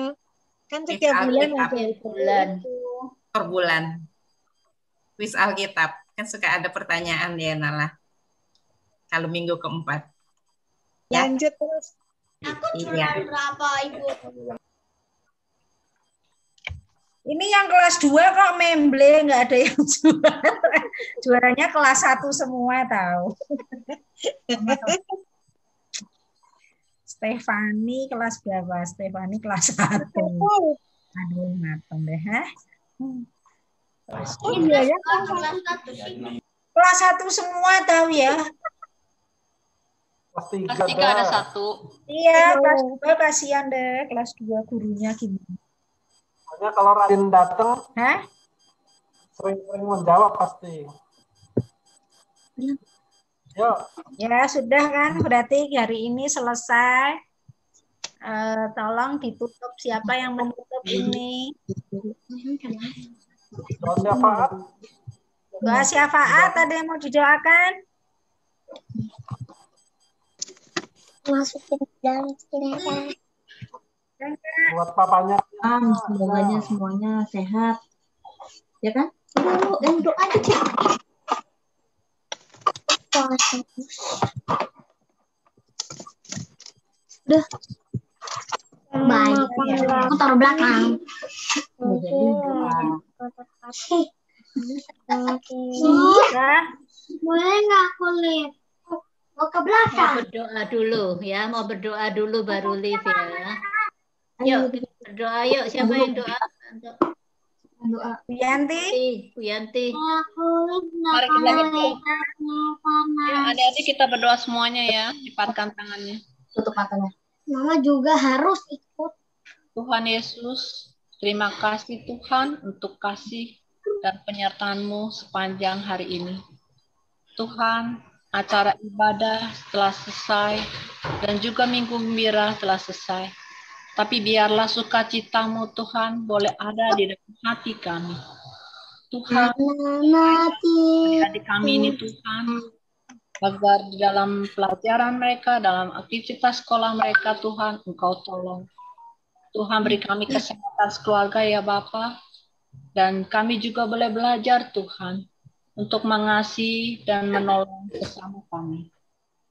Kan setiap bulan ada per bulan. Kuis Alkitab. Kan suka ada pertanyaan ya Nala. Kalau minggu keempat. Lanjut terus. Aku juara berapa Ibu? Ini yang kelas 2 kok memble, nggak ada yang juara. Juaranya kelas 1 semua tahu. Stephanie kelas berapa? Stephanie kelas 1. Aduh, mateng deh. Kelas 1 semua tahu ya. Kelas 3 ada 1. Iya, kelas 2 kasihan deh. Kelas 2 gurunya gimana? Makanya kalau Radin datang, sering-sering menjawab pasti. Yuk. Ya sudah kan, berarti hari ini selesai. Tolong ditutup siapa yang menutup ini. Doa syafaat. Doa syafaat ada yang mau didoakan? Masukin dalam sini. Buat papanya. Semoga semuanya sehat. Ya kan? Yang doa aja. Udah. Baik. Aku taruh belakang. Boleh nggak aku live? Mau ke belakang. Mau berdoa dulu ya, mau berdoa dulu baru live ya. Yuk kita berdoa yuk. Siapa yang doa? Doa. Yanti. Yanti. Mari kita berdoa. Ya, adik-adik kita berdoa semuanya ya. Lipatkan tangannya. Tutup matanya. Mama juga harus ikut. Tuhan Yesus, terima kasih Tuhan untuk kasih dan penyertaan-Mu sepanjang hari ini. Tuhan, acara ibadah telah selesai dan juga Minggu Gembira telah selesai. Tapi biarlah sukacita-Mu Tuhan boleh ada di dalam hati kami. Tuhan, adik kami ini Tuhan, agar di dalam pelajaran mereka, dalam aktivitas sekolah mereka Tuhan, Engkau tolong. Tuhan beri kami kesehatan keluarga ya Bapa, dan kami juga boleh belajar Tuhan untuk mengasihi dan menolong sesama kami.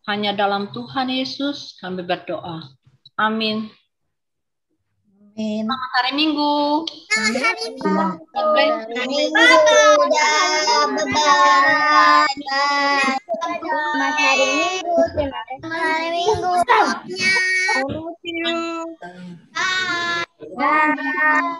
Hanya dalam Tuhan Yesus kami berdoa. Amin. Selamat hari Minggu. Selamat hari Minggu. Hari Minggu. Bye.